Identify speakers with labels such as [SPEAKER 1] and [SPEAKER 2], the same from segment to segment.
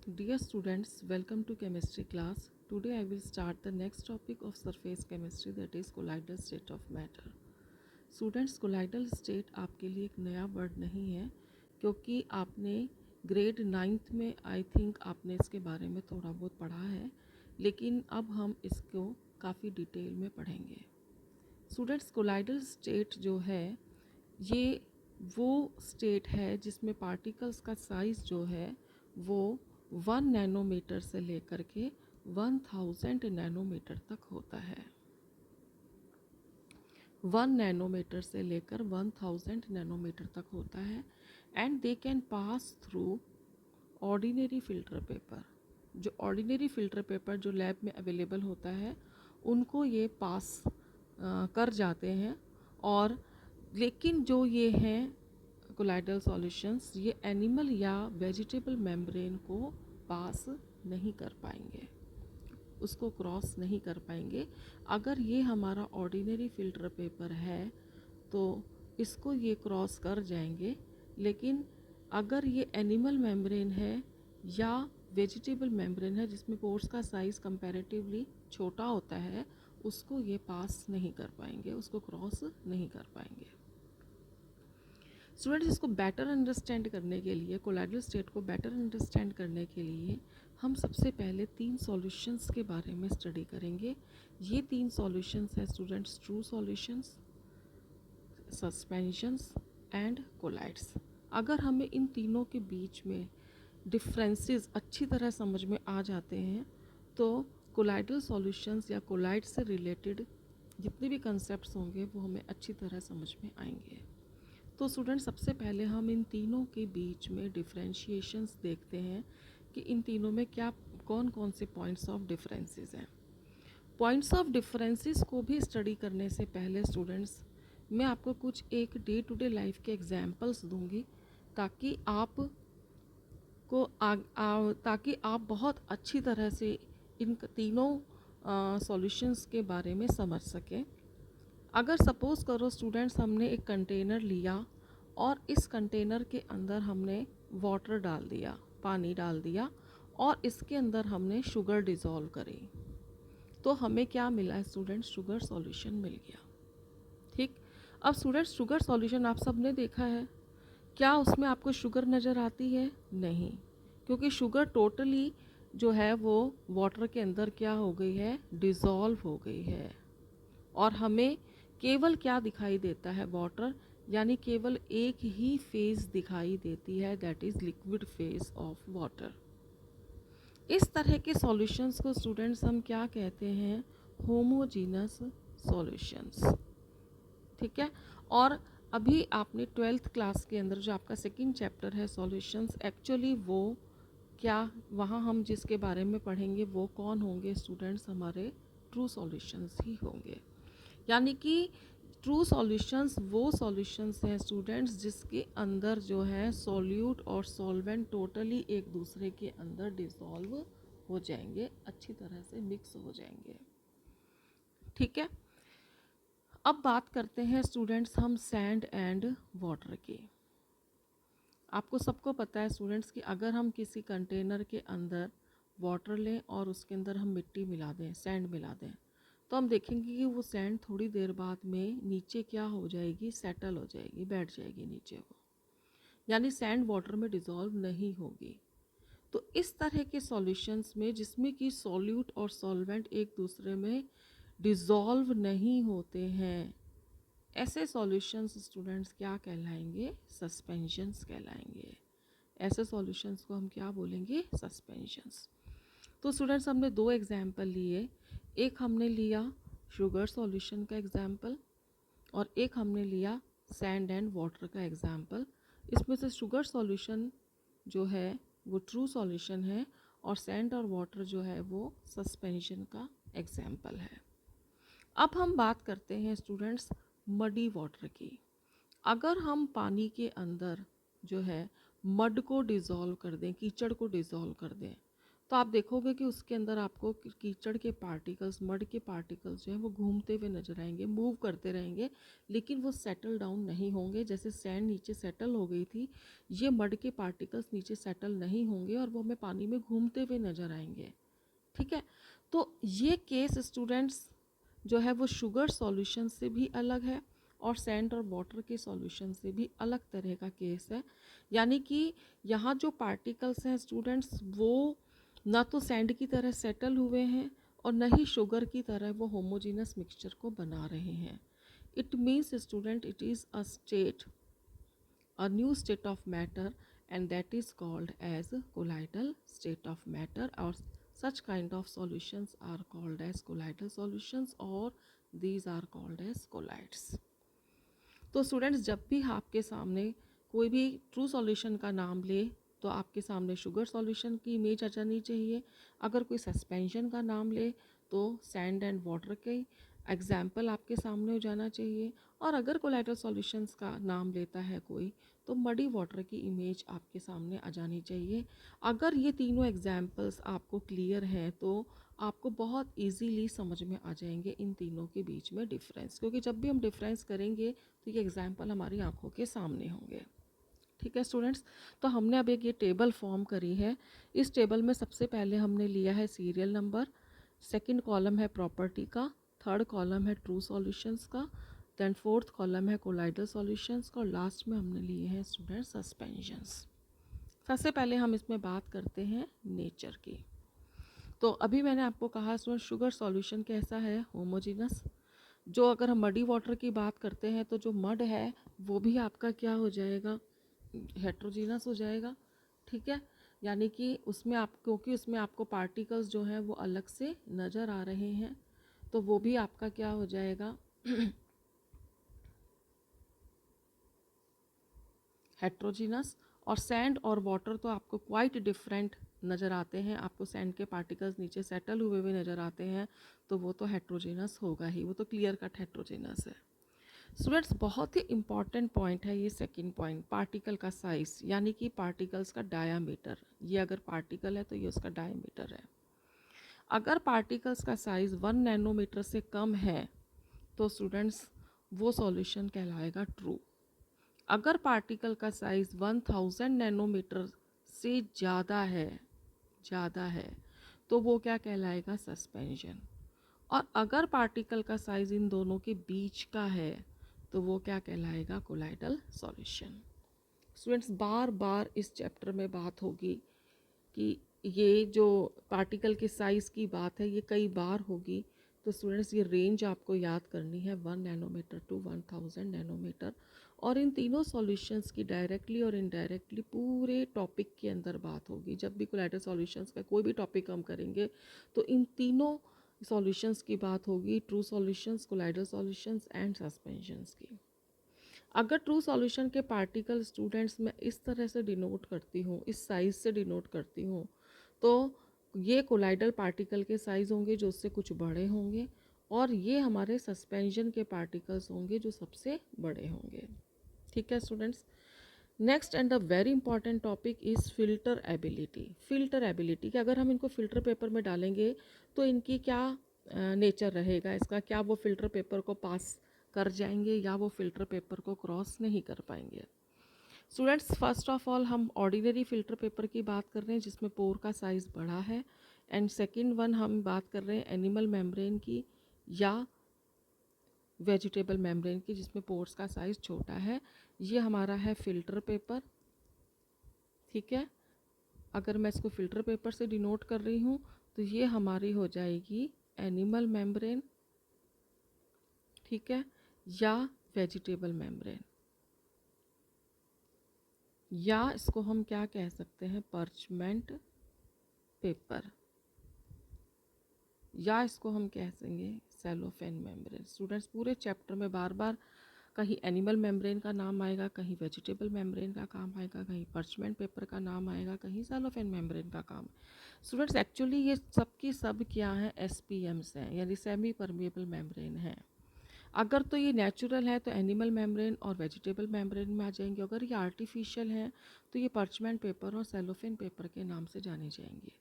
[SPEAKER 1] Dear students, welcome to chemistry class. Today I will start the next topic of surface chemistry, that is colloidal state of matter. Students, colloidal state आपके लिए एक नया word नहीं है क्योंकि आपने grade 9th में I think आपने इसके बारे में थोड़ा बहुत पढ़ा है, लेकिन अब हम इसको काफ़ी डिटेल में पढ़ेंगे। स्टूडेंट्स, कोलाइडल स्टेट जो है ये वो स्टेट है जिसमें पार्टिकल्स का साइज़ जो है वो 1 नैनोमीटर से लेकर के 1000 नैनोमीटर तक होता है। 1 नैनोमीटर से लेकर 1000 नैनोमीटर तक होता है and they can pass through ordinary filter paper. जो ऑर्डिनरी फ़िल्टर पेपर जो लैब में अवेलेबल होता है उनको ये पास कर जाते हैं, और लेकिन जो ये हैं कोलाइडल सॉल्यूशंस ये एनिमल या वेजिटेबल मेम्ब्रेन को पास नहीं कर पाएंगे, उसको क्रॉस नहीं कर पाएंगे। अगर ये हमारा ऑर्डिनरी फ़िल्टर पेपर है तो इसको ये क्रॉस कर जाएंगे, लेकिन अगर ये एनिमल मेम्ब्रेन है या वेजिटेबल मेम्ब्रेन है जिसमें पोर्स का साइज़ कंपैरेटिवली छोटा होता है, उसको ये पास नहीं कर पाएंगे, उसको क्रॉस नहीं कर पाएंगे। स्टूडेंट्स, इसको बेटर अंडरस्टैंड करने के लिए, कोलाइडल स्टेट को बेटर अंडरस्टैंड करने के लिए हम सबसे पहले 3 सॉल्यूशंस के बारे में स्टडी करेंगे। ये 3 सॉल्यूशंस हैं students, true solutions, suspensions and colloids. अगर हमें इन तीनों के बीच में डिफरेंसेस अच्छी तरह समझ में आ जाते हैं तो कोलाइडल सॉल्यूशंस या कोलाइड से रिलेटेड जितने भी कंसेप्ट्स होंगे वो हमें अच्छी तरह समझ में आएंगे। तो स्टूडेंट, सबसे पहले हम इन तीनों के बीच में डिफरेंशिएशंस देखते हैं कि इन तीनों में क्या कौन कौन से पॉइंट्स ऑफ डिफरेंसेस हैं। पॉइंट्स ऑफ डिफरेंसेस को भी स्टडी करने से पहले स्टूडेंट्स मैं आपको कुछ एक डे टू डे लाइफ के एग्जांपल्स दूंगी ताकि ताकि आप बहुत अच्छी तरह से इन तीनों सॉल्यूशंस के बारे में समझ सकें। अगर सपोज़ करो स्टूडेंट्स हमने एक कंटेनर लिया और इस कंटेनर के अंदर हमने वाटर डाल दिया, पानी डाल दिया, और इसके अंदर हमने शुगर डिज़ोल्व करी, तो हमें क्या मिला है स्टूडेंट्स? शुगर सॉल्यूशन मिल गया। ठीक। अब स्टूडेंट्स, शुगर सॉल्यूशन आप सब ने देखा है, क्या उसमें आपको शुगर नज़र आती है? नहीं, क्योंकि शुगर टोटली जो है वो वाटर के अंदर क्या हो गई है? डिज़ोल्व हो गई है। और हमें केवल क्या दिखाई देता है? वाटर, यानी केवल एक ही फेज़ दिखाई देती है, that is liquid phase of water. इस तरह के सॉल्यूशंस को स्टूडेंट्स हम क्या कहते हैं? Homogeneous solutions. ठीक है। और अभी आपने 12th क्लास के अंदर जो आपका सेकंड चैप्टर है सॉल्यूशंस, एक्चुअली वो क्या, वहाँ हम जिसके बारे में पढ़ेंगे वो कौन होंगे स्टूडेंट्स? हमारे ट्रू सॉल्यूशंस ही होंगे। यानी कि ट्रू सॉल्यूशंस वो सॉल्यूशंस हैं स्टूडेंट्स जिसके अंदर जो है सॉल्यूट और सॉल्वेंट टोटली एक दूसरे के अंदर डिसॉल्व हो जाएंगे, अच्छी तरह से मिक्स हो जाएंगे। ठीक है। अब बात करते हैं स्टूडेंट्स हम सैंड एंड वाटर की। आपको सबको पता है स्टूडेंट्स कि अगर हम किसी कंटेनर के अंदर वाटर लें और उसके अंदर हम मिट्टी मिला दें, सैंड मिला दें, तो हम देखेंगे कि वो सैंड थोड़ी देर बाद में नीचे क्या हो जाएगी? सेटल हो जाएगी, बैठ जाएगी नीचे वो, यानी सैंड वाटर में डिज़ोल्व नहीं होगी। तो इस तरह के सॉल्यूशंस में जिसमें कि सॉल्यूट और सॉल्वेंट एक दूसरे में डिज़ोल्व नहीं होते हैं, ऐसे सॉल्यूशंस स्टूडेंट्स क्या कहलाएंगे? सस्पेंशंस कहलाएंगे। ऐसे सॉल्यूशंस को हम क्या बोलेंगे? सस्पेंशंस। तो स्टूडेंट्स, हमने 2 एग्जाम्पल लिए, एक हमने लिया शुगर सॉल्यूशन का एग्जाम्पल और एक हमने लिया सैंड एंड वाटर का एग्जाम्पल। इसमें से शुगर सॉल्यूशन जो है वो ट्रू सॉल्यूशन है और सैंड और वाटर जो है वो सस्पेंशन का एग्जाम्पल है। अब हम बात करते हैं स्टूडेंट्स मडी वाटर की। अगर हम पानी के अंदर जो है मड को डिज़ोल्व कर दें, कीचड़ को डिज़ोल्व कर दें, तो आप देखोगे कि उसके अंदर आपको कीचड़ के पार्टिकल्स, मड के पार्टिकल्स जो हैं वो घूमते हुए नजर आएंगे, मूव करते रहेंगे, लेकिन वो सेटल डाउन नहीं होंगे। जैसे सैंड नीचे सेटल हो गई थी, ये मड के पार्टिकल्स नीचे सेटल नहीं होंगे और वो हमें पानी में घूमते हुए नजर आएंगे। ठीक है, तो ये केस स्टूडेंट्स जो है वो शुगर सॉल्यूशन से भी अलग है और सैंड और वाटर के सॉल्यूशन से भी अलग तरह का केस है। यानी कि यहाँ जो पार्टिकल्स हैं स्टूडेंट्स, वो ना तो सैंड की तरह सेटल हुए हैं और न ही शुगर की तरह वो होमोजीनस मिक्सचर को बना रहे हैं। It means student, it is a state, a new state of matter, and that is called as colloidal state of matter, or such kind of solutions are called as colloidal solutions, or these are called as colloids. तो students, जब भी आपके सामने कोई भी true solution का नाम ले तो आपके सामने शुगर सॉल्यूशन की इमेज आ जानी चाहिए। अगर कोई सस्पेंशन का नाम ले तो सैंड एंड वाटर की एग्जाम्पल आपके सामने हो जाना चाहिए। और अगर कोलाइडल सॉल्यूशंस का नाम लेता है कोई तो मडी वाटर की इमेज आपके सामने आ जानी चाहिए। अगर ये तीनों एग्जाम्पल्स आपको क्लियर हैं तो आपको बहुत इजीली समझ में आ जाएंगे इन तीनों के बीच में डिफरेंस, क्योंकि जब भी हम डिफरेंस करेंगे तो ये एग्जाम्पल हमारी आंखों के सामने होंगे। ठीक है स्टूडेंट्स, तो हमने अब एक ये टेबल फॉर्म करी है। इस टेबल में सबसे पहले हमने लिया है सीरियल नंबर, सेकंड कॉलम है प्रॉपर्टी का, थर्ड कॉलम है ट्रू सॉल्यूशंस का, देन फोर्थ कॉलम है कोलाइडल सॉल्यूशंस का, और लास्ट में हमने लिए हैं स्टूडेंट सस्पेंशंस। सबसे पहले हम इसमें बात करते हैं नेचर की। तो अभी मैंने आपको कहा स्टूडेंट, शुगर सॉल्यूशन कैसा है, होमोजीनस। जो अगर हम मडी वाटर की बात करते हैं तो जो मड है वो भी आपका क्या हो जाएगा, हेट्रोजीनस हो जाएगा। ठीक है, यानी कि उसमें आप, क्योंकि उसमें आपको पार्टिकल्स जो हैं वो अलग से नज़र आ रहे हैं, तो वो भी आपका क्या हो जाएगा, हेट्रोजीनस। और सैंड और वाटर तो आपको क्वाइट डिफरेंट नज़र आते हैं, आपको सैंड के पार्टिकल्स नीचे सेटल हुए हुए नज़र आते हैं, तो वो तो हेट्रोजीनस होगा ही, वो तो क्लियर कट हेट्रोजीनस है। स्टूडेंट्स, बहुत ही इंपॉर्टेंट पॉइंट है ये सेकंड पॉइंट, पार्टिकल का साइज, यानी कि पार्टिकल्स का डायामीटर। ये अगर पार्टिकल है तो ये उसका डायामीटर है। अगर पार्टिकल्स का साइज 1 नैनोमीटर से कम है तो स्टूडेंट्स वो सॉल्यूशन कहलाएगा ट्रू। अगर पार्टिकल का साइज 1000 नैनोमीटर से ज़्यादा है तो वो क्या कहलाएगा, सस्पेंशन। और अगर पार्टिकल का साइज इन दोनों के बीच का है तो वो क्या कहलाएगा, कोलाइडल सॉल्यूशन। स्टूडेंट्स, बार बार इस चैप्टर में बात होगी कि ये जो पार्टिकल के साइज़ की बात है ये कई बार होगी, तो स्टूडेंट्स ये रेंज आपको याद करनी है 1 नैनोमीटर टू 1000 नैनोमीटर। और इन तीनों सॉल्यूशंस की डायरेक्टली और इनडायरेक्टली पूरे टॉपिक के अंदर बात होगी। जब भी कोलाइडल सॉल्यूशंस का कोई भी टॉपिक हम करेंगे तो इन तीनों सॉल्यूशंस की बात होगी, true solutions, colloidal solutions and suspensions की। अगर ट्रू सॉल्यूशन के पार्टिकल स्टूडेंट्स मैं इस तरह से डिनोट करती हूँ, इस साइज़ से डिनोट करती हूँ, तो ये कोलाइडल पार्टिकल के साइज़ होंगे जो उससे कुछ बड़े होंगे, और ये हमारे सस्पेंशन के पार्टिकल्स होंगे जो सबसे बड़े होंगे। ठीक है students, next and the very important topic is filter ability. Filter ability कि अगर हम इनको फ़िल्टर पेपर में डालेंगे तो इनकी क्या नेचर रहेगा, इसका क्या वो फ़िल्टर पेपर को पास कर जाएंगे या वो फ़िल्टर पेपर को क्रॉस नहीं कर पाएंगे। स्टूडेंट्स, फर्स्ट ऑफ ऑल हम ऑर्डिनरी फ़िल्टर पेपर की बात कर रहे हैं जिसमें पोर का साइज़ बड़ा है, एंड सेकंड वन हम बात कर रहे हैं एनिमल मेम्ब्रेन की या वेजिटेबल मेम्ब्रेन की जिसमें पोर्स का साइज़ छोटा है। ये हमारा है फ़िल्टर पेपर। ठीक है, अगर मैं इसको फ़िल्टर पेपर से डिनोट कर रही हूँ तो ये हमारी हो जाएगी एनिमल मेम्ब्रेन, ठीक है, या वेजिटेबल मेम्ब्रेन, या इसको हम क्या कह सकते हैं, पर्चमेंट पेपर, या इसको हम कह सकेंगे सेलोफेन मेम्ब्रेन। स्टूडेंट्स, पूरे चैप्टर में बार बार कहीं एनिमल मेम्ब्रेन का नाम आएगा, कहीं वेजिटेबल मेम्ब्रेन का काम आएगा, कहीं पर्चमेंट पेपर का नाम आएगा, कहीं सेलोफेन मेम्ब्रेन का काम। स्टूडेंट्स, एक्चुअली ये सब की सब क्या हैं, एसपीएम्स हैं, यानी सेमी परमिएबल मेम्ब्रेन हैं। अगर तो ये नेचुरल है तो एनिमल मेम्ब्रेन और वेजिटेबल मेम्ब्रेन में आ जाएंगे, अगर ये आर्टिफिशियल हैं तो ये पर्चमेंट पेपर और सेलोफेन पेपर के नाम से जानी जाएंगी।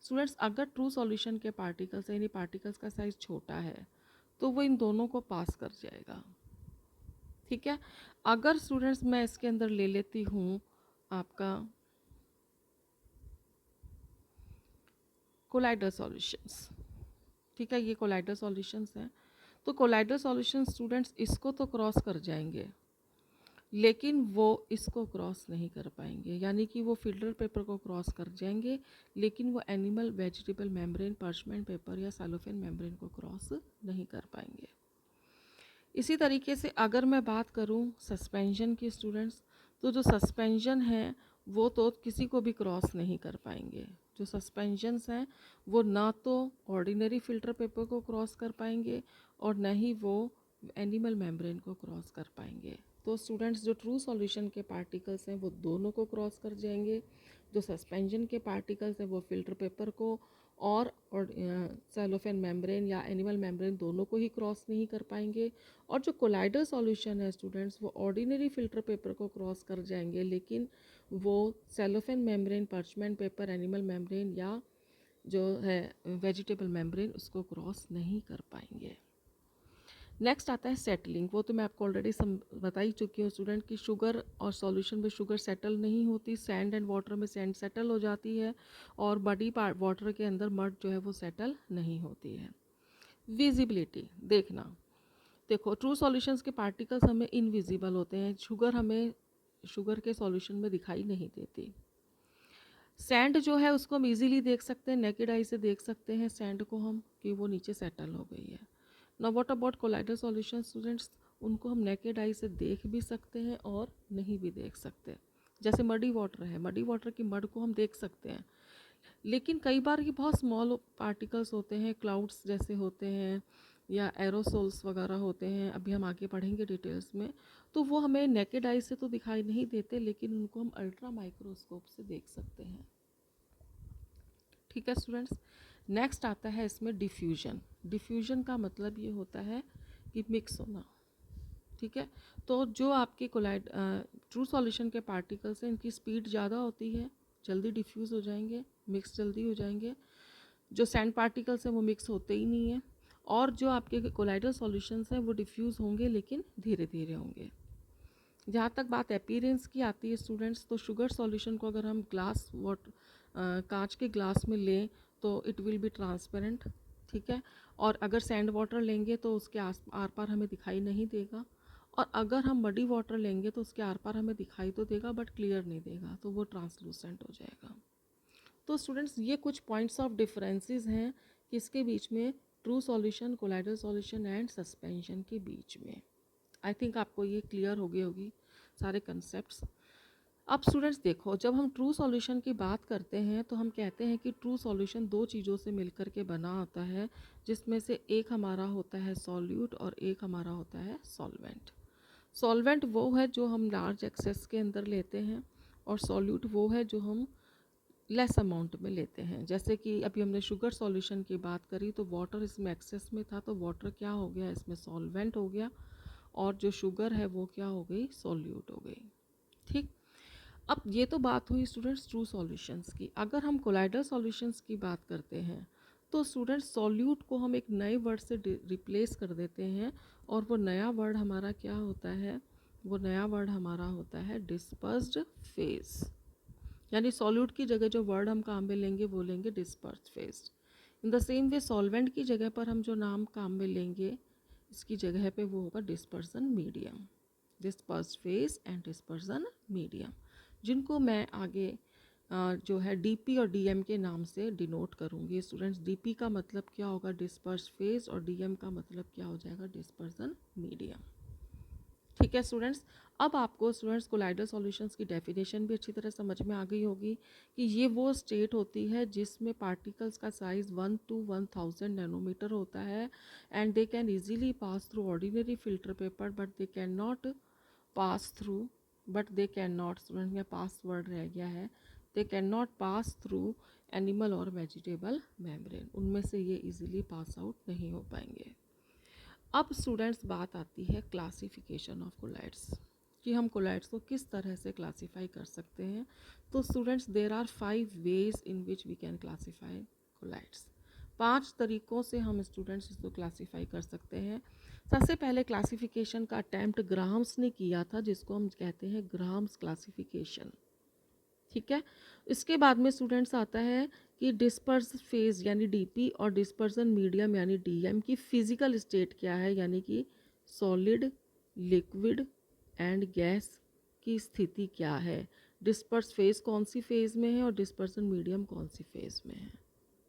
[SPEAKER 1] स्टूडेंट्स अगर ट्रू सॉल्यूशन के पार्टिकल्स यानी पार्टिकल्स का साइज छोटा है तो वो इन दोनों को पास कर जाएगा। ठीक है, अगर स्टूडेंट्स मैं इसके अंदर ले लेती हूँ आपका कोलाइडल सॉल्यूशंस, ठीक है, ये कोलाइडल सॉल्यूशंस हैं, तो कोलाइडल सॉल्यूशन स्टूडेंट्स इसको तो क्रॉस कर जाएंगे लेकिन वो इसको क्रॉस नहीं कर पाएंगे, यानी कि वो फिल्टर पेपर को क्रॉस कर जाएंगे लेकिन वो animal vegetable membrane, parchment paper या सेलोफेन मेम्ब्रेन को क्रॉस नहीं कर पाएंगे। इसी तरीके से अगर मैं बात करूं सस्पेंशन की स्टूडेंट्स, तो जो सस्पेंशन है वो तो किसी को भी क्रॉस नहीं कर पाएंगे। जो सस्पेंशंस हैं वो ना तो ऑर्डिनरी फिल्टर पेपर को क्रॉस कर पाएंगे और न ही वो एनिमल मेम्ब्रेन को क्रॉस कर पाएंगे। तो स्टूडेंट्स जो ट्रू सॉल्यूशन के पार्टिकल्स हैं वो दोनों को क्रॉस कर जाएंगे, जो सस्पेंशन के पार्टिकल्स हैं वो फिल्टर पेपर को और सेलोफेन मेम्ब्रेन या एनिमल मेम्ब्रेन दोनों को ही क्रॉस नहीं कर पाएंगे। और जो कोलाइडल सॉल्यूशन है स्टूडेंट्स वो ऑर्डिनरी फिल्टर पेपर को क्रॉस कर जाएंगे लेकिन वो cellophane membrane, parchment paper, animal membrane या जो है वेजिटेबल मेम्ब्रेन उसको क्रॉस नहीं कर पाएंगे। नेक्स्ट आता है सेटलिंग। वो तो मैं आपको ऑलरेडी बता ही चुकी हूँ स्टूडेंट कि शुगर और सॉल्यूशन में शुगर सेटल नहीं होती, सैंड एंड वाटर में सैंड सेटल हो जाती है और बड़ी वाटर के अंदर मड जो है वो सेटल नहीं होती है। विजिबिलिटी देखना, देखो ट्रू सॉल्यूशंस के पार्टिकल्स हमें इनविजिबल होते हैं, शुगर हमें शुगर के सॉल्यूशन में दिखाई नहीं देती। सैंड जो है उसको हम इजीली देख सकते हैं, नेकेड आई से देख सकते हैं सैंड को हम कि वो नीचे सेटल हो गई है। Now what about colloidal solution students, उनको हम नेकेड आई से देख भी सकते हैं और नहीं भी देख सकते। जैसे मडी वाटर है, मडी वाटर की मड को हम देख सकते हैं लेकिन कई बार ये बहुत स्मॉल पार्टिकल्स होते हैं, क्लाउड्स जैसे होते हैं या एरोसोल्स वगैरह होते हैं, अभी हम आगे पढ़ेंगे डिटेल्स में, तो वो हमें नेकेड आई से तो दिखाई नहीं देते लेकिन उनको हम अल्ट्रा माइक्रोस्कोप से देख सकते हैं। ठीक है स्टूडेंट्स, नेक्स्ट आता है इसमें डिफ्यूजन। डिफ्यूजन का मतलब ये होता है कि मिक्स होना। ठीक है, तो जो आपके कोलाइड ट्रू सॉल्यूशन के पार्टिकल्स हैं इनकी स्पीड ज़्यादा होती है, जल्दी डिफ्यूज़ हो जाएंगे, मिक्स जल्दी हो जाएंगे। जो सैंड पार्टिकल्स हैं वो मिक्स होते ही नहीं हैं और जो आपके कोलाइडल सॉल्यूशंस हैं वो डिफ्यूज़ होंगे लेकिन धीरे धीरे होंगे। जहाँ तक बात अपीयरेंस की आती है स्टूडेंट्स, तो शुगर सॉल्यूशन को अगर हम ग्लास कांच के ग्लास में लें तो इट विल बी ट्रांसपेरेंट। ठीक है, और अगर सैंड वाटर लेंगे तो उसके आर पार हमें दिखाई नहीं देगा और अगर हम मडी वाटर लेंगे तो उसके आर पार हमें दिखाई तो देगा बट क्लियर नहीं देगा, तो वो ट्रांसलूसेंट हो जाएगा। तो स्टूडेंट्स ये कुछ पॉइंट्स ऑफ डिफरेंसेस हैं किसके बीच में, true solution, colloidal solution and suspension के बीच में। आई थिंक आपको ये क्लियर हो गई होगी सारे कंसेप्ट्स। अब स्टूडेंट्स देखो, जब हम ट्रू सॉल्यूशन की बात करते हैं तो हम कहते हैं कि ट्रू सॉल्यूशन दो चीज़ों से मिलकर के बना होता है, जिसमें से एक हमारा होता है सॉल्यूट और एक हमारा होता है सॉल्वेंट। सॉल्वेंट वो है जो हम लार्ज एक्सेस के अंदर लेते हैं और सॉल्यूट वो है जो हम लेस अमाउंट में लेते हैं। जैसे कि अभी हमने शुगर सॉल्यूशन की बात करी तो वाटर इसमें एक्सेस में था तो वाटर क्या हो गया, इसमें सॉल्वेंट हो गया और जो शुगर है वो क्या हो गई, सॉल्यूट हो गई। ठीक, अब ये तो बात हुई स्टूडेंट्स ट्रू सॉल्यूशंस की। अगर हम कोलाइडल सॉल्यूशंस की बात करते हैं तो स्टूडेंट्स सॉल्यूट को हम एक नए वर्ड से रिप्लेस कर देते हैं और वो नया वर्ड हमारा क्या होता है, वो नया वर्ड हमारा होता है डिस्पर्स्ड फेज। यानी सॉल्यूट की जगह जो वर्ड हम काम में लेंगे वो लेंगे dispersed phase. In the same way solvent की जगह पर हम जो नाम काम में लेंगे इसकी जगह पे वो होगा dispersion medium, dispersed phase and dispersion medium, जिनको मैं आगे जो है डीपी और डीएम के नाम से डिनोट करूँगी। स्टूडेंट्स डीपी का मतलब क्या होगा, डिस्पर्स्ड फेज, और डीएम का मतलब क्या हो जाएगा, डिस्पर्सन मीडियम। ठीक है स्टूडेंट्स, अब आपको स्टूडेंट्स कोलाइडल सॉल्यूशंस की डेफिनेशन भी अच्छी तरह समझ में आ गई होगी कि ये वो स्टेट होती है जिसमें पार्टिकल्स का साइज़ 1 to 1000 नैनोमीटर होता है and they can easily pass through ordinary filter paper but they can not pass through, but they can not, student में पास वर्ड रह गया है, they can not pass through animal और vegetable membrane, उनमें से ये इजीली पास आउट नहीं हो पाएंगे। अब स्टूडेंट्स बात आती है क्लासिफिकेशन ऑफ कोलाइड्स। कि हम कोलाइड्स को किस तरह से क्लासीफाई कर सकते हैं। तो students, there are 5 ways in which we can classify colloids. 5 तरीक़ों से हम स्टूडेंट्स इसको क्लासीफाई कर सकते हैं। सबसे पहले क्लासिफिकेशन का अटैम्प्ट ग्राहम्स ने किया था, जिसको हम कहते हैं ग्राहम्स क्लासिफिकेशन। ठीक है। इसके बाद में स्टूडेंट्स आता है कि डिस्पर्स फेज यानी डीपी और डिस्पर्सन मीडियम यानी डीएम की फिजिकल स्टेट क्या है, यानी कि सॉलिड, लिक्विड एंड गैस की स्थिति क्या है। डिस्पर्स फेज कौन सी फेज में है और डिस्पर्सन मीडियम कौन सी फेज में है।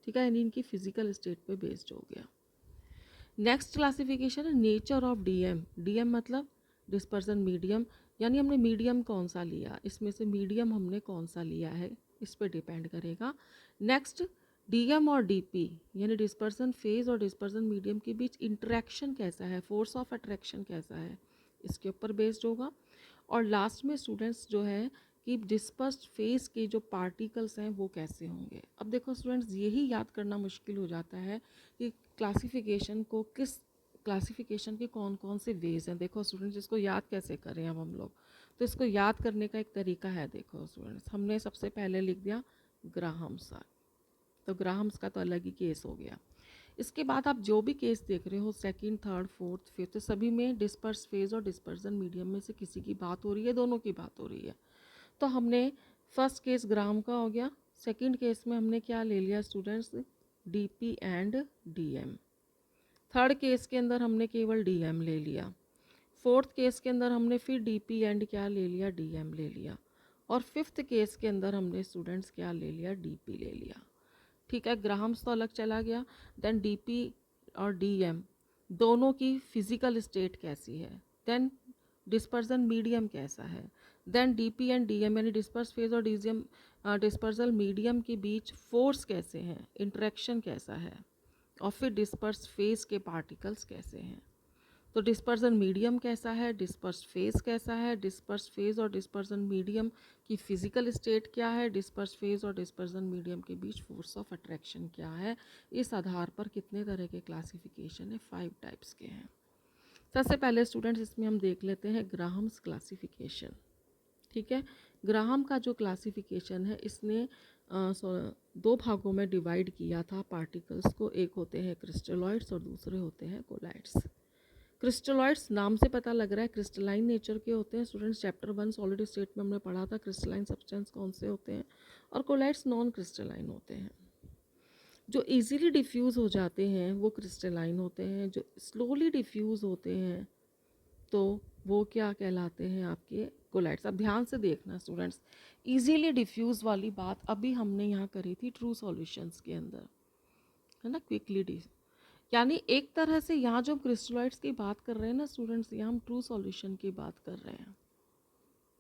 [SPEAKER 1] ठीक है, यानी इनकी फिजिकल स्टेट पे बेस्ड हो गया। नेक्स्ट क्लासिफिकेशन है नेचर ऑफ डीएम। डीएम मतलब डिस्पर्सन मीडियम, यानी हमने मीडियम कौन सा लिया, इसमें से मीडियम हमने कौन सा लिया है, इस पर डिपेंड करेगा। नेक्स्ट डीएम और डीपी यानी डिस्पर्सन फेज और डिस्पर्सन मीडियम के बीच इंटरेक्शन कैसा है, फोर्स ऑफ अट्रैक्शन कैसा है, इसके ऊपर बेस्ड होगा। और लास्ट में स्टूडेंट्स जो है कि डिस्पर्स्ड फेज के जो पार्टिकल्स हैं वो कैसे होंगे। अब देखो स्टूडेंट्स, यही याद करना मुश्किल हो जाता है कि क्लासिफिकेशन को किस क्लासिफिकेशन के कौन कौन से वेज हैं। देखो स्टूडेंट्स, इसको याद कैसे करें अब हम लोग, तो इसको याद करने का एक तरीका है। देखो स्टूडेंट्स, हमने सबसे पहले लिख दिया ग्राहम्स, तो ग्राहम्स का तो अलग ही केस हो गया। इसके बाद आप जो भी केस देख रहे हो, सेकंड, थर्ड, फोर्थ, फिफ्थ, सभी में डिस्पर्स फेज और डिस्पर्सन मीडियम में से किसी की बात हो रही है, दोनों की बात हो रही है। तो हमने फर्स्ट केस ग्राम का हो गया, सेकंड केस में हमने क्या ले लिया students, DP and DM. Third case के अंदर हमने केवल डीएम ले लिया। फोर्थ केस के अंदर हमने फिर डीपी एंड क्या ले लिया, डीएम ले लिया। और फिफ्थ केस के अंदर हमने स्टूडेंट्स क्या ले लिया, डीपी ले लिया। ठीक है, ग्राहम्स तो अलग चला गया। देन डीपी और डीएम दोनों की फिजिकल स्टेट कैसी है, देन डिस्पर्सन मीडियम कैसा है, देन डीपी एंड डीएम यानी डिस्पर्स फेज और डीजीएम डिस्पर्सल मीडियम के बीच फोर्स कैसे हैं, इंटरेक्शन कैसा है, और फिर डिस्पर्स फेज के पार्टिकल्स कैसे हैं। तो डिस्पर्सन मीडियम कैसा है, डिस्पर्स फेज कैसा है, डिस्पर्स फेज और डिस्पर्सन मीडियम की फिजिकल स्टेट क्या है, डिस्पर्स फेज और डिस्पर्सन मीडियम के बीच फोर्स ऑफ अट्रैक्शन क्या है। इस आधार पर कितने तरह के क्लासिफिकेशन है, 5 टाइप्स के हैं। सबसे पहले स्टूडेंट्स इसमें हम देख लेते हैं ग्राहम्स क्लासिफिकेशन। ठीक है, ग्राहम का जो क्लासिफिकेशन है, इसने 2 भागों में डिवाइड किया था पार्टिकल्स को। एक होते हैं क्रिस्टलॉइड्स और दूसरे होते हैं कोलाइड्स। क्रिस्टलॉइड्स नाम से पता लग रहा है क्रिस्टलाइन नेचर के होते हैं। स्टूडेंट्स, चैप्टर 1 सॉलिड स्टेट में हमने पढ़ा था क्रिस्टलाइन सब्सटेंस कौन से होते हैं, और कोलाइड्स नॉन क्रिस्टलाइन होते हैं। जो इजीली डिफ्यूज़ हो जाते हैं वो क्रिस्टलाइन होते हैं, जो स्लोली डिफ्यूज़ होते हैं तो वो क्या कहलाते हैं, आपके कोलाइड्स। अब ध्यान से देखना स्टूडेंट्स, इजीली डिफ्यूज़ वाली बात अभी हमने यहाँ करी थी ट्रू सॉल्यूशंस के अंदर, है ना, क्विकली यानी एक तरह से यहाँ जो हम क्रिस्टलॉइड्स की बात कर रहे हैं ना स्टूडेंट्स, यहाँ हम ट्रू सॉल्यूशन की बात कर रहे हैं।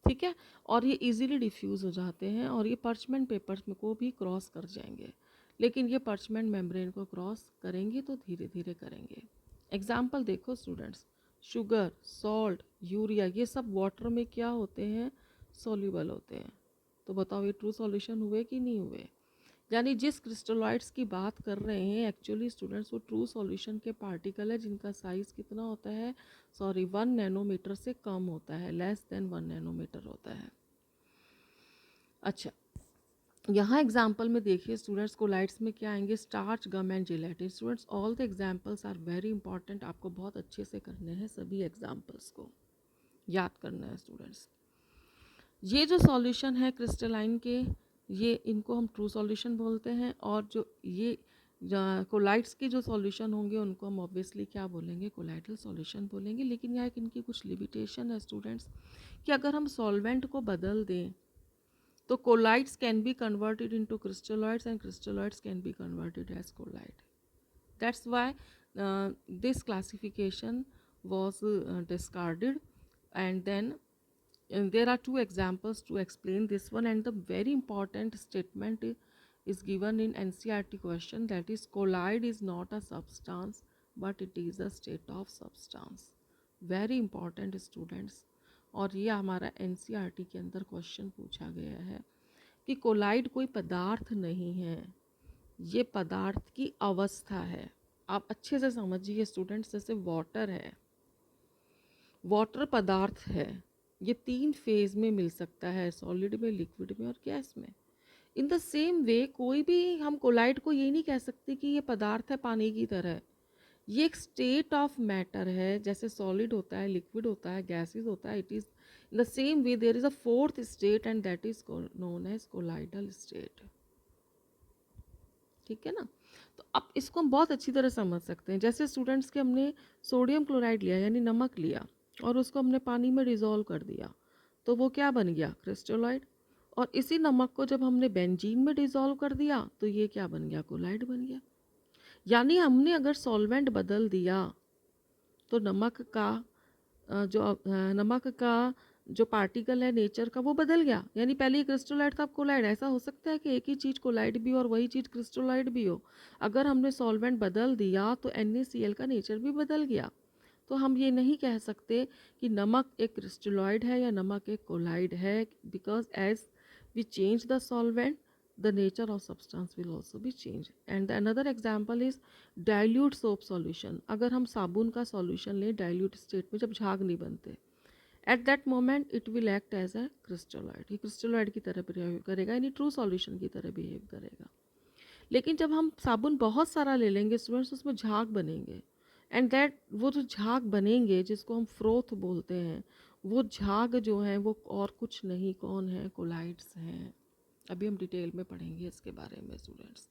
[SPEAKER 1] ठीक है, और ये इजीली डिफ्यूज़ हो जाते हैं और ये पर्चमेंट पेपर्स में को भी क्रॉस कर जाएंगे, लेकिन ये पर्चमेंट मेम्ब्रेन को क्रॉस करेंगे तो धीरे धीरे करेंगे। एग्जाम्पल देखो स्टूडेंट्स, शुगर, सॉल्ट, यूरिया, ये सब वाटर में क्या होते हैं, सॉल्यूबल होते हैं। तो बताओ ये ट्रू सॉल्यूशन हुए कि नहीं हुए। यानी जिस क्रिस्टलॉइड्स की बात कर रहे हैं एक्चुअली स्टूडेंट्स, वो ट्रू सॉल्यूशन के पार्टिकल है जिनका साइज़ कितना होता है, 1 नैनोमीटर से कम होता है, लेस देन 1 नैनोमीटर होता है। अच्छा, यहाँ एग्जाम्पल में देखिए स्टूडेंट्स, कोलाइड्स में क्या आएंगे, starch, gum and gelatin. Students, all the examples are very important, आपको बहुत अच्छे से करने हैं, सभी एग्जाम्पल्स को याद करना है स्टूडेंट्स। ये जो सॉल्यूशन है क्रिस्टलाइन के, ये इनको हम ट्रू सॉल्यूशन बोलते हैं, और जो ये कोलाइड्स के जो सॉल्यूशन होंगे उनको हम ऑब्वियसली क्या बोलेंगे, कोलाइडल सॉल्यूशन बोलेंगे। लेकिन यहाँ इनकी कुछ लिमिटेशन है स्टूडेंट्स, कि अगर हम सॉल्वेंट को बदल दें तो colloids can be converted into crystalloids and crystalloids can be converted as colloid. That's why this classification was discarded, and then there are 2 examples to explain this one, and the very important statement is given in NCERT question, that is colloid is not a substance but it is a state of substance. Very important students, और ये हमारा NCERT के अंदर question पूछा गया है कि collide कोई पदार्थ नहीं है, ये पदार्थ की अवस्था है। आप अच्छे से समझिए स्टूडेंट्स, जैसे वाटर है, वाटर पदार्थ है, ये 3 फेज़ में मिल सकता है, सॉलिड में, लिक्विड में और गैस में। इन द सेम वे कोई भी हम कोलाइड को ये नहीं कह सकते कि ये पदार्थ है पानी की तरह। ये एक स्टेट ऑफ मैटर है, जैसे सॉलिड होता है, लिक्विड होता है, गैसेस होता है। It is in the same way there is a fourth state and that is known as colloidal state. ठीक है ना। तो अब इसको हम बहुत अच्छी तरह समझ सकते हैं। जैसे स्टूडेंट्स के हमने सोडियम क्लोराइड लिया यानी नमक लिया और उसको हमने पानी में डिज़ोल्व कर दिया, तो वो क्या बन गया? क्रिस्टोलाइड। और इसी नमक को जब हमने बेंजीन में डिज़ोल्व कर दिया तो ये क्या बन गया? कोलाइड बन गया। यानी हमने अगर सॉल्वेंट बदल दिया तो नमक का जो पार्टिकल है नेचर का वो बदल गया। यानी पहले ये क्रिस्टोलाइड था, अब कोलाइड। ऐसा हो सकता है कि एक ही चीज़ कोलाइड भी हो और वही चीज़ क्रिस्टोलाइड भी हो? अगर हमने सॉल्वेंट बदल दिया तो NaCl का नेचर भी बदल गया। तो हम ये नहीं कह सकते कि नमक एक क्रिस्टोलॉइड है या नमक एक कोलाइड है, because as we change the solvent the nature of substance will also be changed. And the another example is dilute soap solution. अगर हम साबुन का solution लें dilute state में, जब झाग नहीं बनते, at that moment it will act as a crystalloid. ये crystalloid की तरह बिहेव करेगा, यानी ट्रू सॉल्यूशन की तरह बिहेव करेगा। लेकिन जब हम साबुन बहुत सारा ले लेंगे स्टूडेंट्स, उसमें झाग बनेंगे। एंड दैट वो जो झाग बनेंगे जिसको हम फ्रोथ बोलते हैं, वो झाग जो है वो और कुछ नहीं, कौन है? कोलाइड्स हैं। अभी हम डिटेल में पढ़ेंगे इसके बारे में स्टूडेंट्स।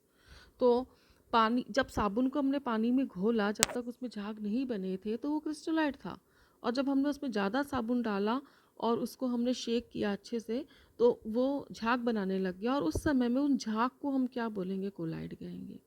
[SPEAKER 1] तो पानी, जब साबुन को हमने पानी में घोला, जब तक उसमें झाग नहीं बने थे तो वो क्रिस्टलाइट था। और जब हमने उसमें ज़्यादा साबुन डाला और उसको हमने शेक किया अच्छे से, तो वो झाग बनाने लग गया और उस समय में उन झाग को हम क्या बोलेंगे? कोलाइड कहेंगे।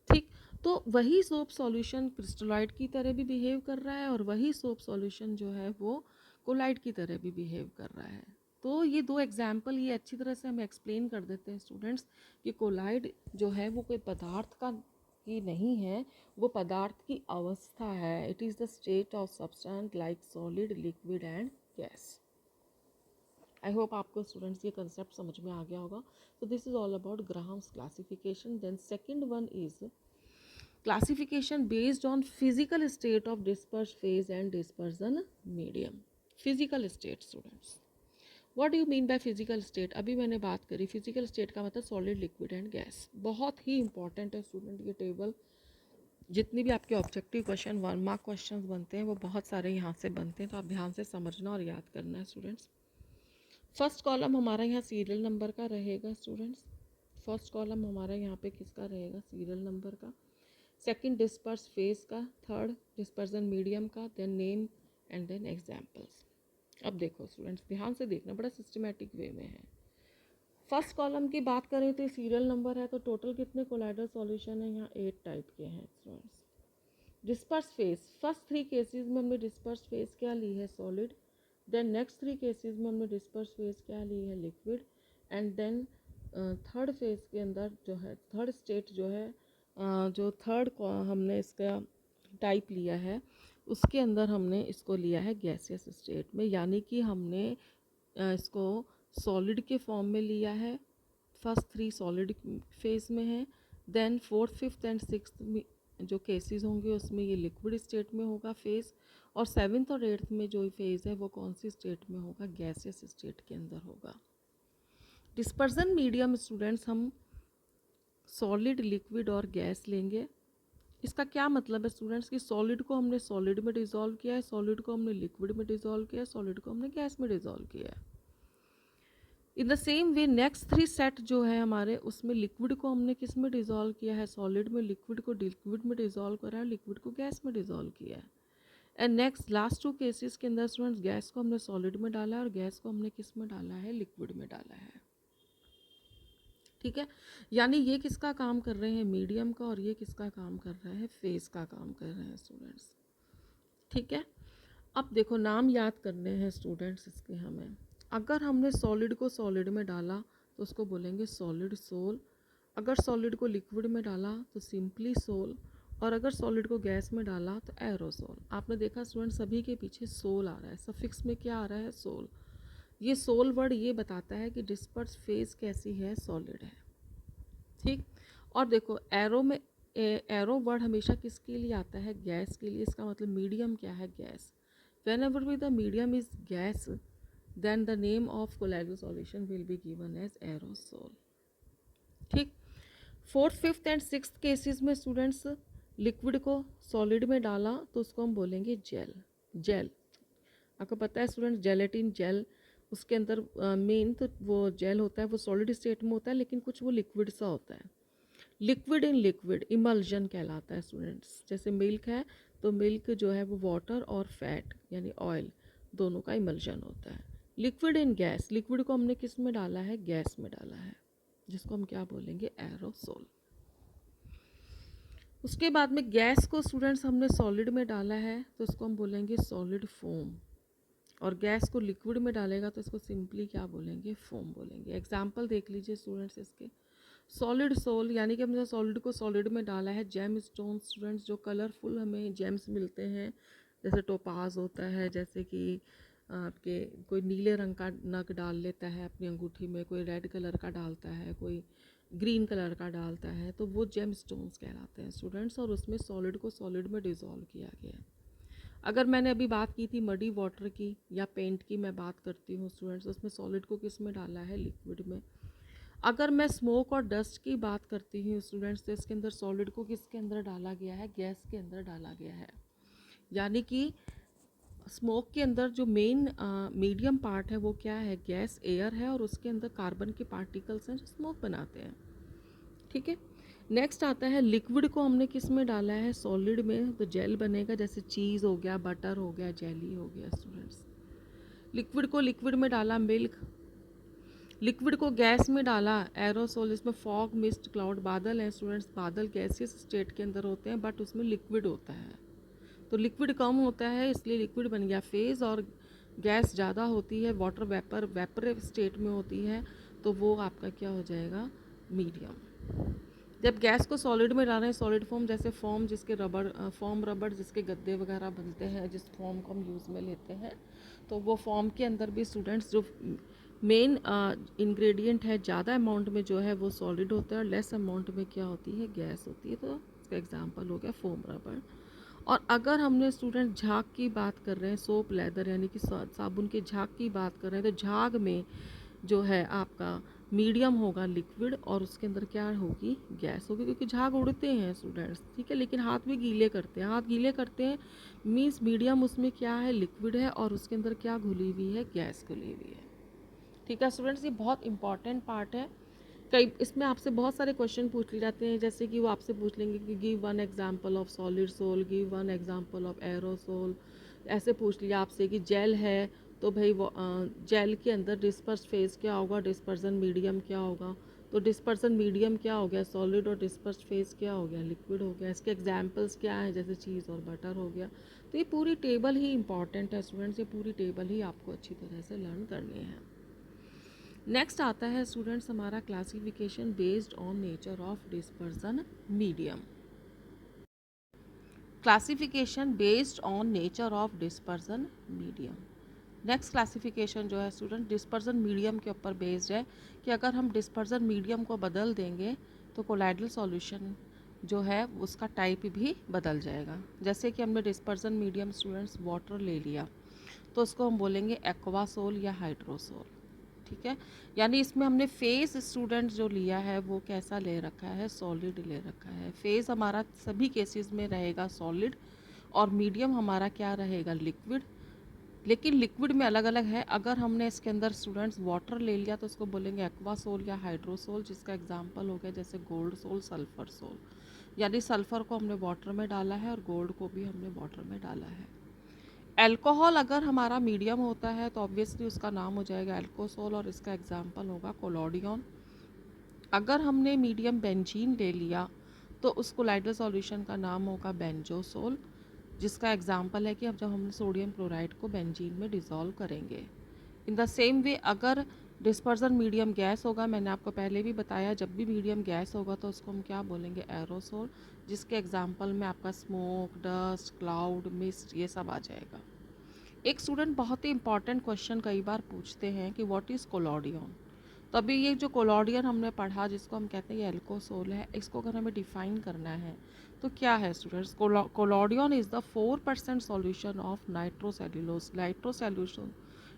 [SPEAKER 1] ठीक। तो वही सोप सॉल्यूशन क्रिस्टलाइड की तरह भी बिहेव कर रहा है और वही सोप सॉल्यूशन जो है वो कोलाइड की तरह भी बिहेव कर रहा है। तो ये दो एग्जाम्पल ये अच्छी तरह से हम एक्सप्लेन कर देते हैं स्टूडेंट्स कि कोलाइड जो है वो कोई पदार्थ का की नहीं है, वो पदार्थ की अवस्था है। It is the state of substance like solid, liquid and gas. I hope आपको स्टूडेंट्स ये कंसेप्ट समझ में आ गया होगा। तो this is all about Graham's classification. Then second one is classification based on physical state of dispersed phase and dispersion medium. Physical state students, what do you mean by physical state? अभी मैंने बात करी physical state का मतलब solid, liquid and gas। बहुत ही important है student ये table. जितनी भी आपके ऑब्जेक्टिव क्वेश्चन 1 मार्क क्वेश्चन बनते हैं वो बहुत सारे यहाँ से बनते हैं, तो आप ध्यान से समझना और याद करना है स्टूडेंट्स। फर्स्ट कॉलम हमारा यहाँ सीरियल नंबर का रहेगा स्टूडेंट्स। फर्स्ट कॉलम हमारा यहाँ पे किसका रहेगा? सीरियल नंबर का। सेकंड डिस्पर्स फेज का, थर्ड डिस्पर्जन मीडियम का, then name and then examples. अब देखो स्टूडेंट्स ध्यान से देखना, बड़ा सिस्टमेटिक वे में है। फर्स्ट कॉलम की बात करें तो सीरियल नंबर है, तो टोटल कितने कोलाइडल सॉल्यूशन है? यहाँ 8 टाइप के हैं students. Disperse phase, first 3 cases में हमने डिस्पर्स फेज क्या ली है? सॉलिड। देन नेक्स्ट 3 केसेस में हमने डिस्पर्स फेज क्या ली है? Liquid. And then third phase के अंदर जो है, थर्ड स्टेट जो है, जो थर्ड को हमने इसका टाइप लिया है, उसके अंदर हमने इसको लिया है गैसियस स्टेट में। यानी कि हमने इसको सॉलिड के फॉर्म में लिया है। फर्स्ट 3 सॉलिड फेज में है, then fourth, fifth and sixth जो केसेस होंगे उसमें ये लिक्विड स्टेट में होगा फेज, और सेवन्थ और एट्थ में जो फेज है वो कौन सी स्टेट में होगा? गैसियस स्टेट के अंदर होगा। डिस्पर्जन मीडियम स्टूडेंट्स हम सॉलिड, लिक्विड और गैस लेंगे। इसका क्या मतलब है स्टूडेंट्स कि सॉलिड को हमने सॉलिड में डिज़ोल्व किया है, सॉलिड को हमने लिक्विड में डिज़ोल्व किया है, सॉलिड को हमने गैस में डिज़ोल्व किया है। इन the same way next 3 set जो है हमारे, उसमें लिक्विड को हमने किस में डिज़ोल्व किया है? सॉलिड में। लिक्विड को लिक्विड में डिज़ोल्व करा है, लिक्विड को गैस में डिज़ोल्व किया है। एंड नेक्स्ट लास्ट 2 केसेस के अंदर स्टूडेंट्स गैस को हमने सॉलिड में डाला है और गैस को हमने किस में डाला है? लिक्विड में डाला है। ठीक है। यानी ये किसका काम कर रहे हैं? मीडियम का। और ये किसका काम कर रहा है? फेज का काम कर रहे हैं स्टूडेंट्स। ठीक है। अब देखो नाम याद करने हैं स्टूडेंट्स इसके हमें। अगर हमने सॉलिड को सॉलिड में डाला तो उसको बोलेंगे सॉलिड सोल। अगर सॉलिड को लिक्विड में डाला तो सिंपली सोल। और अगर सॉलिड को गैस में डाला तो एरोसोल। आपने देखा स्टूडेंट सभी के पीछे सोल आ रहा है, सफिक्स में क्या आ रहा है? सोल। ये सोल वर्ड ये बताता है कि डिस्पर्स फेज कैसी है? सॉलिड है। ठीक। और देखो एरो में एरो वर्ड हमेशा किसके लिए आता है? गैस के लिए। इसका मतलब मीडियम क्या है? Gas. Whenever with the medium is gas, then the name of colloidal solution will be given as aerosol. ठीक. Fourth fifth and six cases में स्टूडेंट्स लिक्विड को सॉलिड में डाला तो उसको हम बोलेंगे जेल. जेल आपको पता है स्टूडेंट, जेलेटिन जेल, उसके अंदर मेन तो वो जेल होता है, वो सॉलिड स्टेट में होता है, लेकिन कुछ वो लिक्विड सा होता है. लिक्विड इन लिक्विड इमल्जन कहलाता है स्टूडेंट्स. जैसे मिल्क है तो मिल्क जो है वो वाटर और फैट यानी ऑयल दोनों का इमल्जन होता है. लिक्विड इन गैस, लिक्विड को हमने किस में डाला है, गैस में डाला है, जिसको हम क्या बोलेंगे, एरोसोल. उसके बाद में गैस को स्टूडेंट्स हमने सॉलिड में डाला है तो इसको हम बोलेंगे सॉलिड फोम, और गैस को लिक्विड में डालेगा तो इसको सिंपली क्या बोलेंगे, फोम बोलेंगे. एग्जाम्पल देख लीजिए स्टूडेंट्स इसके. सॉलिड सोल यानी कि हमने सॉलिड को सॉलिड में डाला है. जेम स्टोन स्टूडेंट्स, जो कलरफुल हमें जेम्स मिलते हैं, जैसे टोपाज होता है, जैसे कि आपके कोई नीले रंग का नग डाल लेता है अपनी अंगूठी में, कोई रेड कलर का डालता है, कोई ग्रीन कलर का डालता है, तो वो जेम स्टोन्स कहलाते हैं स्टूडेंट्स. और उसमें सॉलिड को सॉलिड में डिज़ोल्व किया गया. अगर मैंने अभी बात की थी मडी वाटर की या पेंट की, मैं बात करती हूँ स्टूडेंट्स, उसमें सॉलिड को किस में डाला है, लिक्विड में. अगर मैं स्मोक और डस्ट की बात करती हूँ स्टूडेंट्स, तो इसके अंदर सॉलिड को किसके अंदर डाला गया है, गैस के अंदर डाला गया है. यानी कि स्मोक के अंदर जो मेन मीडियम पार्ट है वो क्या है, गैस एयर है, और उसके अंदर कार्बन के पार्टिकल्स हैं जो स्मोक बनाते हैं. ठीक है. नेक्स्ट आता है लिक्विड को हमने किस में डाला है, सॉलिड में, तो जेल बनेगा. जैसे चीज़ हो गया, बटर हो गया, जेली हो गया स्टूडेंट्स. लिक्विड को लिक्विड में डाला, मिल्क. लिक्विड को गैस में डाला, एरोसोल. इसमें फॉग, मिस्ट, क्लाउड, बादल हैं स्टूडेंट्स. बादल गैसियस स्टेट के अंदर होते हैं, बट उसमें लिक्विड होता है, तो लिक्विड कम होता है इसलिए लिक्विड बन गया. फेज और गैस ज़्यादा होती है, वाटर वेपर वेपर स्टेट में होती है, तो वो आपका क्या हो जाएगा, मीडियम. जब गैस को सॉलिड में डाल रहे हैं, सॉलिड फॉर्म, जैसे फॉर्म जिसके रबड़, फॉर्म रबड़ जिसके गद्दे वगैरह बनते हैं, जिस फॉर्म को हम यूज़ में लेते हैं, तो वो फॉर्म के अंदर भी स्टूडेंट्स जो मेन इंग्रेडिएंट है ज़्यादा अमाउंट में जो है वो सॉलिड होता है, और लेस अमाउंट में क्या होती है, गैस होती है. तो इसका एग्जांपल हो गया फोम रबड़. और अगर हमने स्टूडेंट झाग की बात कर रहे हैं, सोप लेदर यानी कि साबुन के झाग की बात कर रहे हैं, तो झाग में जो है आपका मीडियम होगा लिक्विड, और उसके अंदर क्या होगी, गैस होगी, क्योंकि झाग उड़ते हैं स्टूडेंट्स. ठीक है, लेकिन हाथ भी गीले करते हैं. हाथ गीले करते हैं मीन्स मीडियम उसमें क्या है, लिक्विड है, और उसके अंदर क्या घुली हुई है, गैस घुली हुई है. ठीक है स्टूडेंट्स, ये बहुत इंपॉर्टेंट पार्ट है. कई इसमें आपसे बहुत सारे क्वेश्चन पूछ लिए जाते हैं, जैसे कि वो आपसे पूछ लेंगे कि give one example of solid sol, give one example of aerosol. ऐसे पूछ लिया आपसे कि जेल है, तो भाई वो जेल के अंदर डिस्पर्स फेज क्या होगा, डिस्पर्सन मीडियम क्या होगा. तो डिस्पर्सन मीडियम क्या हो गया, सॉलिड, और डिस्पर्स फेज क्या हो गया, लिक्विड हो गया. इसके एग्जाम्पल्स क्या हैं, जैसे चीज़ और बटर हो गया. तो ये पूरी टेबल ही इंपॉर्टेंट है स्टूडेंट्स, ये पूरी टेबल ही आपको अच्छी तरह से लर्न करनी है. नेक्स्ट आता है स्टूडेंट्स हमारा classification based on nature of dispersion medium. Classification based on nature of dispersion medium. Next classification जो है स्टूडेंट डिस्पर्सन मीडियम के ऊपर बेस्ड है, कि अगर हम डिस्पर्सन मीडियम को बदल देंगे तो कोलाइडल सॉल्यूशन जो है उसका टाइप भी बदल जाएगा. जैसे कि हमने डिस्पर्सन मीडियम स्टूडेंट्स वाटर ले लिया, तो उसको हम बोलेंगे एक्वासोल या हाइड्रोसोल. ठीक है, यानी इसमें हमने फेज स्टूडेंट जो लिया है वो कैसा ले रखा है, सॉलिड ले रखा है. फेज हमारा सभी केसेस में रहेगा सॉलिड, और मीडियम हमारा क्या रहेगा, लिक्विड. लेकिन लिक्विड में अलग अलग है. अगर हमने इसके अंदर स्टूडेंट्स वाटर ले लिया तो उसको बोलेंगे एक्वासोल या हाइड्रोसोल, जिसका एग्जांपल हो गया जैसे गोल्ड सोल, सल्फर सोल. यानी सल्फर को हमने वाटर में डाला है और गोल्ड को भी हमने वाटर में डाला है. अल्कोहल अगर हमारा मीडियम होता है तो ऑब्वियसली उसका नाम हो जाएगा अल्कोसोल, और इसका एग्जांपल होगा कोलोडियन. अगर हमने मीडियम बेंजीन ले लिया तो उस कोलाइडल सॉल्यूशन का नाम होगा बेंजोसोल, जिसका एग्जांपल है कि अब जब हम सोडियम क्लोराइड को बेंजीन में डिज़ोल्व करेंगे. इन द सेम वे अगर डिस्पर्सन मीडियम गैस होगा, मैंने आपको पहले भी बताया, जब भी मीडियम गैस होगा तो उसको हम क्या बोलेंगे, एरोसोल, जिसके एग्जांपल में आपका स्मोक, डस्ट, क्लाउड, मिस्ट, ये सब आ जाएगा. एक स्टूडेंट बहुत ही इंपॉर्टेंट क्वेश्चन कई बार पूछते हैं कि व्हाट इज़ कोलोडियन. तभी ये जो कोलॉडियन हमने पढ़ा, जिसको हम कहते हैं ये एल्कोसोल है, इसको अगर हमें डिफाइन करना है तो क्या है students? Collodion is the 4% solution of nitrocellulose.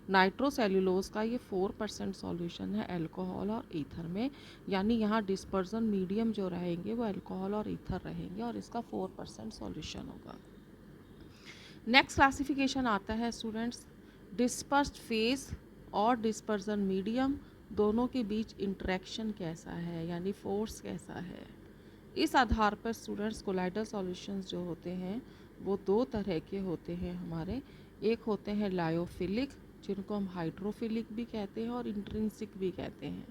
[SPEAKER 1] Nitrocellulose का ये 4% सॉल्यूशन है अल्कोहल और ईथर में, यानी यहाँ डिस्पर्जन मीडियम जो रहेंगे वो अल्कोहल और ईथर रहेंगे और इसका 4% सॉल्यूशन होगा। नेक्स्ट क्लासिफिकेशन आता है स्टूडेंट्स डिस्पर्स्ड फेज और डिस्पर्जन मीडियम, दोनों के बीच इंटरेक्शन कैसा है, यानी फोर्स कैसा है। इस आधार पर स्टूडेंट्स कोलाइडल सॉल्यूशंस जो होते हैं वो दो तरह के होते हैं हमारे। एक होते हैं लायोफिलिक, जिनको हम हाइड्रोफिलिक भी कहते हैं और इंट्रिंसिक भी कहते हैं,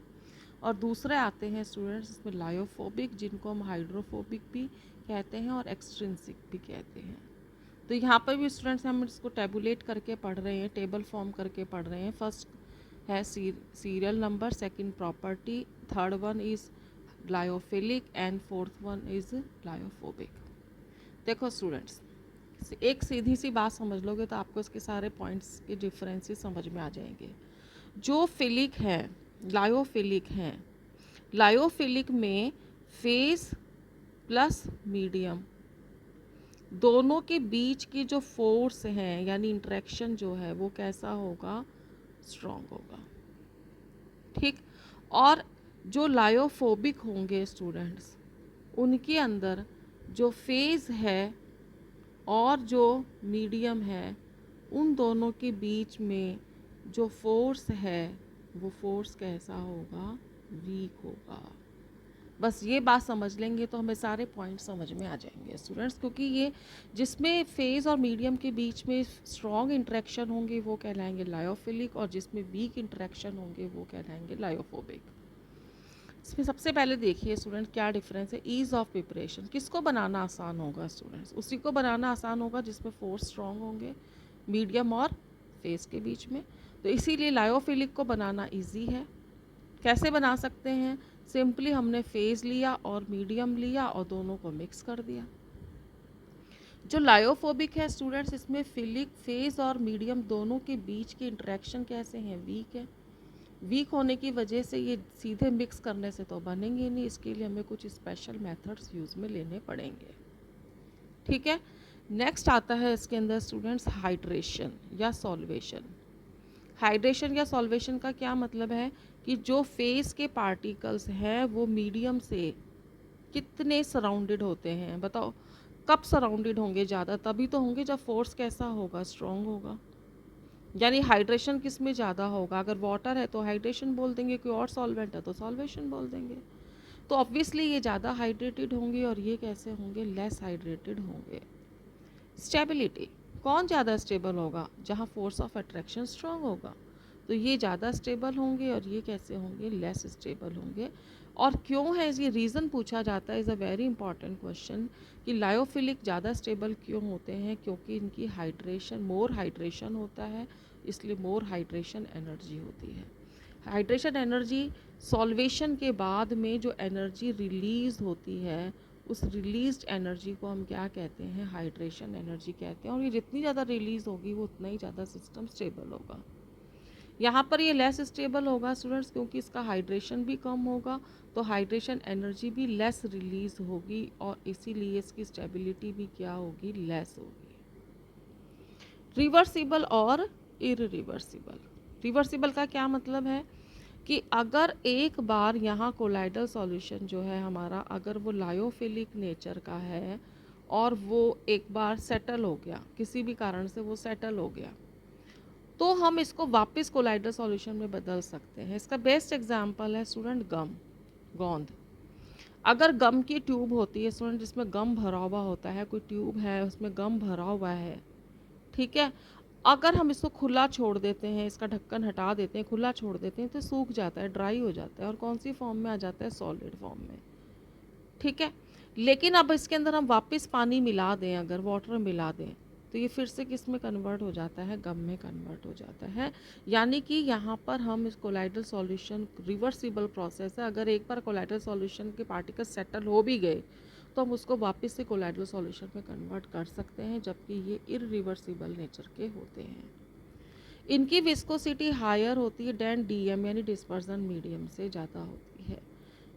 [SPEAKER 1] और दूसरे आते हैं स्टूडेंट्स इसमें लायोफोबिक, जिनको हम हाइड्रोफोबिक भी कहते हैं और एक्सट्रिंसिक भी कहते हैं। तो यहाँ पर भी स्टूडेंट्स हम इसको टेबुलेट करके पढ़ रहे हैं, टेबल फॉर्म करके पढ़ रहे हैं। फर्स्ट है serial number, second property, third one is lyophilic and fourth one is lyophobic. देखो स्टूडेंट्स, एक सीधी सी बात समझ लोगे तो आपको इसके सारे पॉइंट्स के डिफरेंसेस समझ में आ जाएंगे। जो फिलिक है, लायोफिलिक हैं, लायोफिलिक में फेज प्लस मीडियम दोनों के बीच की जो फोर्स है यानी इंटरेक्शन जो है वो कैसा होगा? स्ट्रॉन्ग होगा। ठीक। और जो लायोफोबिक होंगे स्टूडेंट्स, उनके अंदर जो फेज है और जो मीडियम है, उन दोनों के बीच में जो फोर्स है वो फोर्स कैसा होगा? वीक होगा। बस ये बात समझ लेंगे तो हमें सारे पॉइंट समझ में आ जाएंगे स्टूडेंट्स, क्योंकि ये जिसमें फेज और मीडियम के बीच में स्ट्रॉन्ग इंटरेक्शन होंगे वो कहलाएंगे लायोफिलिक, और जिसमें वीक इंटरेक्शन होंगे वो कहलाएंगे लायोफोबिक। इसमें सबसे पहले देखिए स्टूडेंट क्या डिफरेंस है। ईज़ ऑफ प्रिपरेशन, किसको बनाना आसान होगा स्टूडेंट्स? उसी को बनाना आसान होगा जिसमें फोर्स स्ट्रॉन्ग होंगे मीडियम और फेज के बीच में। तो इसीलिए लायोफिलिक को बनाना इजी है। कैसे बना सकते हैं? सिंपली हमने फेज लिया और मीडियम लिया और दोनों को मिक्स कर दिया। जो लायोफोबिक है स्टूडेंट्स, इसमें फिलिक फेज और मीडियम दोनों के बीच के इंटरेक्शन कैसे हैं? वीक है। वीक होने की वजह से ये सीधे मिक्स करने से तो बनेंगे नहीं, इसके लिए हमें कुछ स्पेशल मेथड्स यूज़ में लेने पड़ेंगे। ठीक है। नेक्स्ट आता है इसके अंदर स्टूडेंट्स हाइड्रेशन या सॉल्वेशन। हाइड्रेशन या सॉल्वेशन का क्या मतलब है कि जो फेस के पार्टिकल्स हैं वो मीडियम से कितने सराउंडेड होते हैं? बताओ कब सराउंडेड होंगे? ज़्यादा तभी तो होंगे जब फोर्स कैसा होगा? स्ट्रॉन्ग होगा। यानी हाइड्रेशन किस में ज़्यादा होगा? अगर वाटर है तो हाइड्रेशन बोल देंगे, कोई और सॉल्वेंट है तो सॉल्वेशन बोल देंगे। तो ऑब्वियसली ये ज़्यादा हाइड्रेटेड होंगे और ये कैसे होंगे? लेस हाइड्रेटेड होंगे। स्टेबिलिटी, कौन ज़्यादा स्टेबल होगा? जहाँ फोर्स ऑफ अट्रैक्शन स्ट्रॉन्ग होगा, तो ये ज़्यादा स्टेबल होंगे और ये कैसे होंगे? लेस स्टेबल होंगे। और क्यों है ये रीज़न पूछा जाता है, is a very important question, कि लायोफिलिक ज़्यादा स्टेबल क्यों होते हैं? क्योंकि इनकी हाइड्रेशन, मोर हाइड्रेशन होता है, इसलिए मोर हाइड्रेशन एनर्जी होती है। हाइड्रेशन एनर्जी, सॉल्वेशन के बाद में जो एनर्जी रिलीज़ होती है, उस रिलीज्ड एनर्जी को हम क्या कहते हैं? हाइड्रेशन एनर्जी कहते हैं। और ये जितनी ज़्यादा रिलीज़ होगी वो उतना ही ज़्यादा सिस्टम स्टेबल होगा। यहाँ पर ये लेस स्टेबल होगा स्टूडेंट्स, क्योंकि इसका हाइड्रेशन भी कम होगा, तो हाइड्रेशन एनर्जी भी लेस रिलीज़ होगी और इसीलिए इसकी स्टेबिलिटी भी क्या होगी? लेस होगी। रिवर्सिबल और इरिवर्सिबल। रिवर्सिबल का क्या मतलब है कि अगर एक बार यहाँ कोलाइडल सॉल्यूशन जो है हमारा, अगर वो लायोफिलिक नेचर का है और वो एक बार सेटल हो गया, किसी भी कारण से वो सेटल हो गया, तो हम इसको वापस कोलाइडल सॉल्यूशन में बदल सकते हैं। इसका बेस्ट एग्जांपल है स्टूडेंट गम, गोंद। अगर गम की ट्यूब होती है स्टूडेंट, जिसमें गम भरा हुआ होता है, कोई ट्यूब है उसमें गम भरा हुआ है, ठीक है, अगर हम इसको खुला छोड़ देते हैं, इसका ढक्कन हटा देते हैं, खुला छोड़ देते हैं, तो सूख जाता है, ड्राई हो जाता है और कौन सी फॉर्म में आ जाता है? सॉलिड फॉर्म में। ठीक है। लेकिन अब इसके अंदर हम वापस पानी मिला दें, अगर वाटर मिला दें, तो ये फिर से किस में कन्वर्ट हो जाता है? गम में कन्वर्ट हो जाता है। यानी कि यहाँ पर हम इस कोलाइडल सॉल्यूशन, रिवर्सिबल प्रोसेस है, अगर एक बार कोलाइडल सॉल्यूशन के पार्टिकल सेटल हो भी गए तो हम उसको वापस से कोलाइडल सॉल्यूशन में कन्वर्ट कर सकते हैं, जबकि ये इरिवर्सिबल नेचर के होते हैं। इनकी विस्कोसिटी हायर होती है देन डीएम यानी डिस्पर्जन मीडियम से ज़्यादा होती है।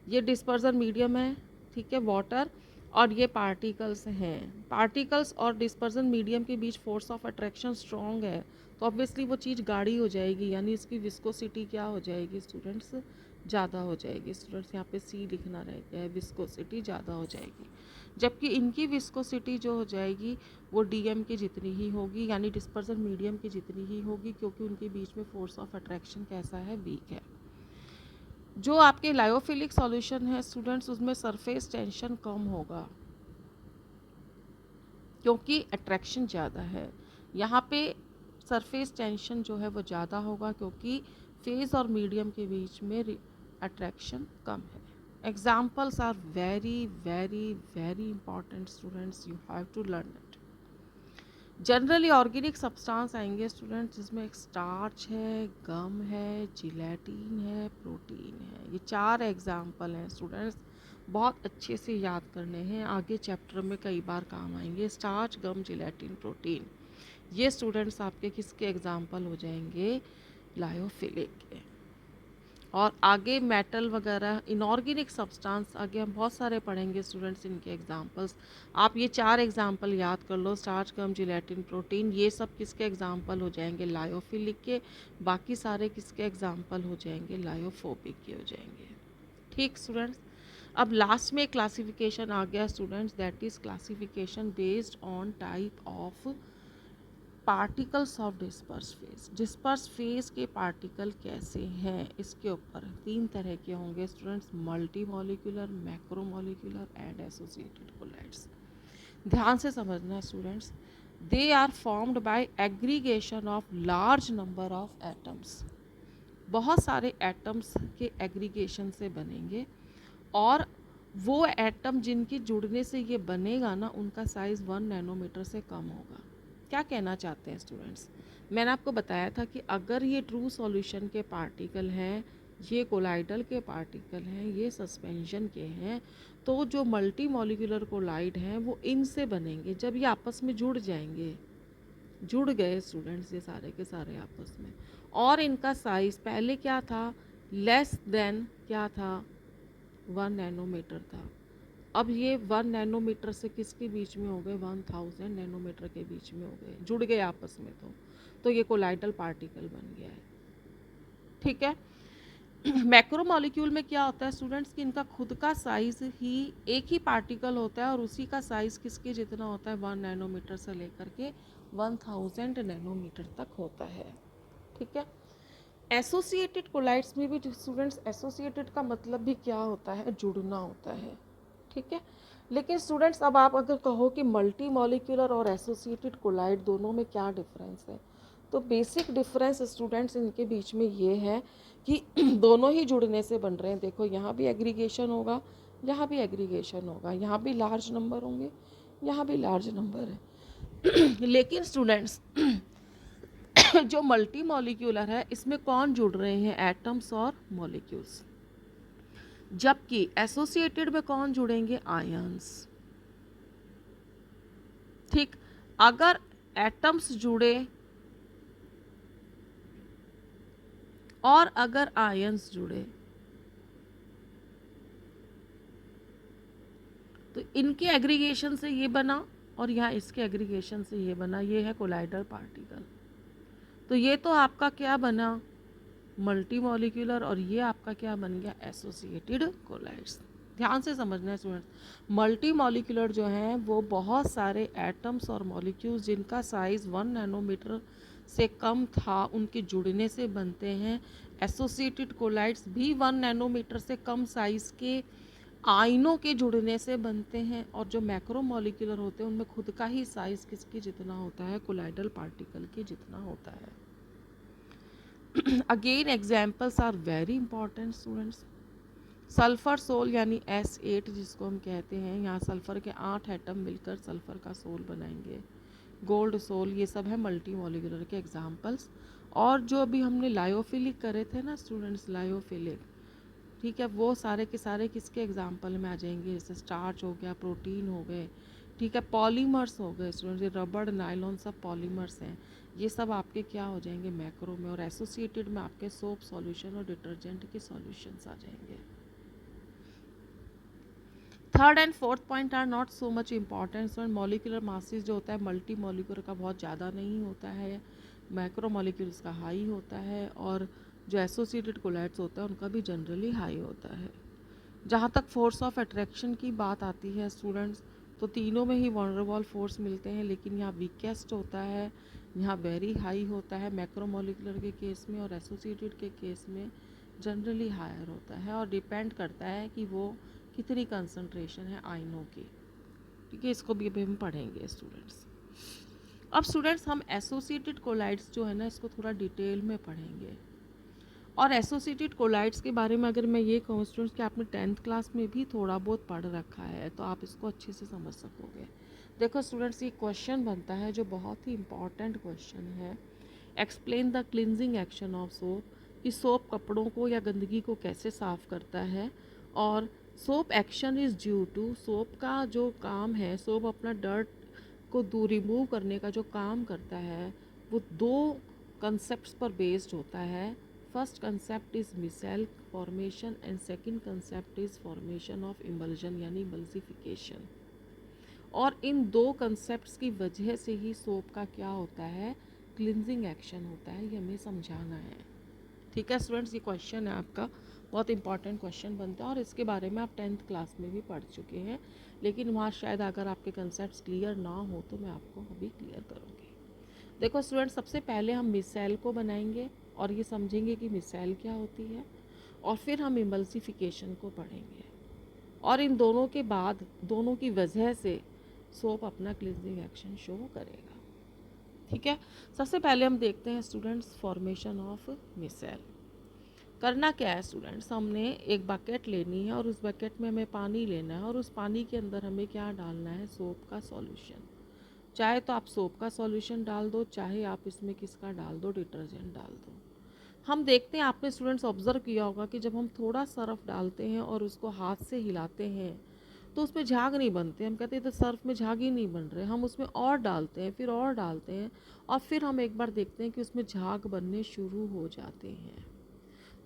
[SPEAKER 1] ये डिस्पर्जन मीडियम है, ठीक है, वाटर, और ये पार्टिकल्स हैं। पार्टिकल्स और डिस्पर्जन मीडियम के बीच फोर्स ऑफ अट्रैक्शन स्ट्रॉन्ग है, तो ऑब्वियसली वो चीज़ गाढ़ी हो जाएगी, यानी इसकी विस्कोसिटी क्या हो जाएगी स्टूडेंट्स, ज़्यादा हो जाएगी। स्टूडेंट्स यहाँ पे सी लिखना रह गया है, विस्कोसिटी ज़्यादा हो जाएगी। जबकि इनकी विस्कोसिटी जो हो जाएगी वो डीएम की जितनी ही होगी, यानी डिस्पर्जन मीडियम की जितनी ही होगी, क्योंकि उनके बीच में फोर्स ऑफ अट्रैक्शन कैसा है, वीक है। जो आपके लायोफिलिक सॉल्यूशन है स्टूडेंट्स, उसमें सरफेस टेंशन कम होगा क्योंकि अट्रैक्शन ज़्यादा है। यहाँ पे सरफेस टेंशन जो है वो ज़्यादा होगा क्योंकि फेज और मीडियम के बीच में अट्रैक्शन कम है। Examples are very very very important students, you have to learn it. Generally organic substance आएंगे स्टूडेंट्स, जिसमें एक स्टार्च है, गम है, जिलेटिन है, प्रोटीन है। ये 4 एग्जाम्पल हैं स्टूडेंट्स, बहुत अच्छे से याद करने हैं, आगे चैप्टर में कई बार काम आएंगे। स्टार्च, गम, जिलेटिन, प्रोटीन, ये स्टूडेंट्स आपके किसके एग्जाम्पल हो जाएंगे, लायोफिलिक के। और आगे मेटल वगैरह इनऑर्गेनिक सब्सटेंस आगे हम बहुत सारे पढ़ेंगे स्टूडेंट्स, इनके एग्जांपल्स। आप ये 4 एग्जांपल याद कर लो, स्टार्च, गम, जिलेटिन, प्रोटीन, ये सब किसके एग्जांपल हो जाएंगे, लायोफिलिक के। बाकी सारे किसके एग्जांपल हो जाएंगे, लायोफोबिक के हो जाएंगे। ठीक स्टूडेंट्स, अब लास्ट में क्लासिफिकेशन आ गया students, that is classification based on type of particles of disperse phase. Disperse phase के पार्टिकल कैसे हैं, इसके ऊपर 3 तरह के होंगे students, multi molecular, macro molecular and associated colloids. ध्यान से समझना students, they are formed by aggregation of large number of atoms. बहुत सारे एटम्स के एग्रीगेशन से बनेंगे, और वो एटम जिनके जुड़ने से ये बनेगा ना, उनका साइज़ 1 नैनोमीटर से कम होगा। क्या कहना चाहते हैं स्टूडेंट्स, मैंने आपको बताया था कि अगर ये ट्रू सॉल्यूशन के पार्टिकल हैं, ये कोलाइडल के पार्टिकल हैं, ये सस्पेंशन के हैं, तो जो मल्टी मॉलिक्यूलर कोलाइड हैं वो इनसे बनेंगे जब ये आपस में जुड़ जाएंगे। जुड़ गए स्टूडेंट्स ये सारे के सारे आपस में, और इनका साइज़ पहले क्या था, लेस देन क्या था, 1 नैनोमीटर था। अब ये 1 नैनोमीटर से किसके बीच में हो गए, 1000 नैनोमीटर के बीच में हो गए, जुड़ गए आपस में, तो ये कोलाइडल पार्टिकल बन गया है। ठीक है। मैक्रो मॉलिक्यूल में क्या होता है स्टूडेंट्स कि इनका खुद का साइज़ ही एक ही पार्टिकल होता है, और उसी का साइज़ किसके जितना होता है, 1 नैनोमीटर से लेकर के 1000 नैनोमीटर तक होता है। ठीक है। एसोसिएटेड कोलाइड्स में भी स्टूडेंट्स, एसोसिएटेड का मतलब भी क्या होता है, जुड़ना होता है। ठीक है। लेकिन स्टूडेंट्स अब आप अगर कहो कि मल्टी मॉलिक्यूलर और एसोसिएटेड कोलाइड दोनों में क्या डिफरेंस है, तो बेसिक डिफरेंस स्टूडेंट्स इनके बीच में ये है कि दोनों ही जुड़ने से बन रहे हैं। देखो यहाँ भी एग्रीगेशन होगा, यहाँ भी एग्रीगेशन होगा, यहाँ भी लार्ज नंबर होंगे, यहाँ भी लार्ज नंबर है। लेकिन स्टूडेंट्स जो मल्टी मॉलिक्यूलर है, इसमें कौन जुड़ रहे हैं, एटम्स और मॉलिक्यूल्स। जबकि एसोसिएटेड में कौन जुड़ेंगे, आयंस। ठीक, अगर एटम्स जुड़े और अगर आयंस जुड़े, तो इनके एग्रीगेशन से ये बना और यहाँ इसके एग्रीगेशन से ये बना, ये है कोलाइडल पार्टिकल। तो ये तो आपका क्या बना, मल्टी मॉलिक्यूलर, और ये आपका क्या बन गया, एसोसिएटेड कोलाइड्स। ध्यान से समझना है स्टूडेंट्स, मल्टी मॉलिक्यूलर जो हैं वो बहुत सारे एटम्स और मॉलिक्यूल्स जिनका साइज़ 1 नैनोमीटर से कम था, उनके जुड़ने से बनते हैं। एसोसिएटेड कोलाइड्स भी 1 नैनोमीटर से कम साइज़ के आयनों के जुड़ने से बनते हैं, और जो मैक्रो मॉलिक्यूलर होते हैं उनमें खुद का ही साइज़ किसके जितना होता है, कोलाइडल पार्टिकल के जितना होता है। Again examples are very important students. Sulphur sol यानी S8 जिसको हम कहते हैं, यहाँ सल्फर के 8 एटम मिलकर सल्फर का सोल बनाएंगे। गोल्ड सोल, ये सब है मल्टी मॉलिक्यूलर के एग्जाम्पल्स। और जो अभी हमने लायोफिलिक करे थे ना स्टूडेंट्स, लायोफिलिक, ठीक है, वो सारे के सारे किसके एग्जाम्पल में आ जाएंगे, जैसे स्टार्च हो गया, प्रोटीन हो गए, ठीक है। पॉलीमर्स हो गए स्टूडेंट्स, ये रबड़, नायलॉन सब पॉलीमर्स हैं। ये सब आपके क्या हो जाएंगे मैक्रो में, और एसोसिएटेड में आपके सोप सॉल्यूशन और डिटर्जेंट के सॉल्यूशंस आ जाएंगे। Third and fourth point are not so much important. Molecular masses जो होता है मल्टी मॉलिक्यूलर का बहुत ज़्यादा नहीं होता है, मैक्रो मॉलिक्यूल्स का हाई होता है, और जो एसोसिएटेड कोलाइड्स होता है उनका भी जनरली हाई होता है। जहाँ तक फोर्स ऑफ अट्रैक्शन की बात आती है स्टूडेंट्स, तो तीनों में ही वनरबल फोर्स मिलते हैं, लेकिन यहाँ वीकेस्ट होता है, यहाँ वेरी हाई होता है मैक्रोमोलिकुलर के केस में, और एसोसिएटेड के केस में जनरली हायर होता है, और डिपेंड करता है कि वो कितनी कंसंट्रेशन है आयनों की। ठीक है, इसको भी अभी हम पढ़ेंगे स्टूडेंट्स। अब स्टूडेंट्स हम एसोसिएटेड कोलाइड्स जो है ना, इसको थोड़ा डिटेल में पढ़ेंगे। और एसोसिएटेड कोलाइड्स के बारे में अगर मैं ये कहूँ स्टूडेंट्स कि आपने 10th क्लास में भी थोड़ा बहुत पढ़ रखा है, तो आप इसको अच्छे से समझ सकोगे। देखो स्टूडेंट्स, ये क्वेश्चन बनता है जो बहुत ही इम्पॉर्टेंट क्वेश्चन है। Explain the cleansing action of soap, कि सोप कपड़ों को या गंदगी को कैसे साफ़ करता है। और soap action is due to, soap का जो काम है, सोप अपना डर्ट को दूर रिमूव करने का जो काम करता है वो दो कंसेप्ट्स पर बेस्ड होता है। First concept is micelle formation and second concept is formation of emulsion यानी इमल्सिफिकेशन। और इन दो कंसेप्ट्स की वजह से ही सोप का क्या होता है, क्लिनजिंग एक्शन होता है। ये हमें समझाना है। ठीक है स्टूडेंट्स, ये क्वेश्चन है आपका, बहुत इंपॉर्टेंट क्वेश्चन बनता है, और इसके बारे में आप 10th क्लास में भी पढ़ चुके हैं, लेकिन वहाँ शायद अगर आपके कंसेप्ट्स क्लियर ना हो तो मैं आपको अभी क्लियर करूँगी। देखो स्टूडेंट्स, सबसे पहले हम मिसाइल को बनाएंगे और ये समझेंगे कि मिसाइल क्या होती है, और फिर हम इमल्सिफिकेशन को पढ़ेंगे, और इन दोनों के बाद दोनों की वजह से सोप अपना क्लिनजिंग एक्शन शो करेगा। ठीक है, सबसे पहले हम देखते हैं स्टूडेंट्स फॉर्मेशन ऑफ मिसाइल। करना क्या है स्टूडेंट्स, हमने एक बकेट लेनी है और उस बकेट में हमें पानी लेना है, और उस पानी के अंदर हमें क्या डालना है, सोप का सॉल्यूशन। चाहे तो आप सोप का सॉल्यूशन डाल दो, चाहे आप इसमें किसका डाल दो, डिटर्जेंट डाल दो। हम देखते हैं, आपने स्टूडेंट्स ऑब्जर्व किया होगा कि जब हम थोड़ा सर्फ डालते हैं और उसको हाथ से हिलाते हैं तो उसमें झाग नहीं बनते। हम कहते हैं तो सर्फ में झाग ही नहीं बन रहे, हम उसमें और डालते हैं, फिर और डालते हैं, और फिर हम एक बार देखते हैं कि उसमें झाग बनने शुरू हो जाते हैं।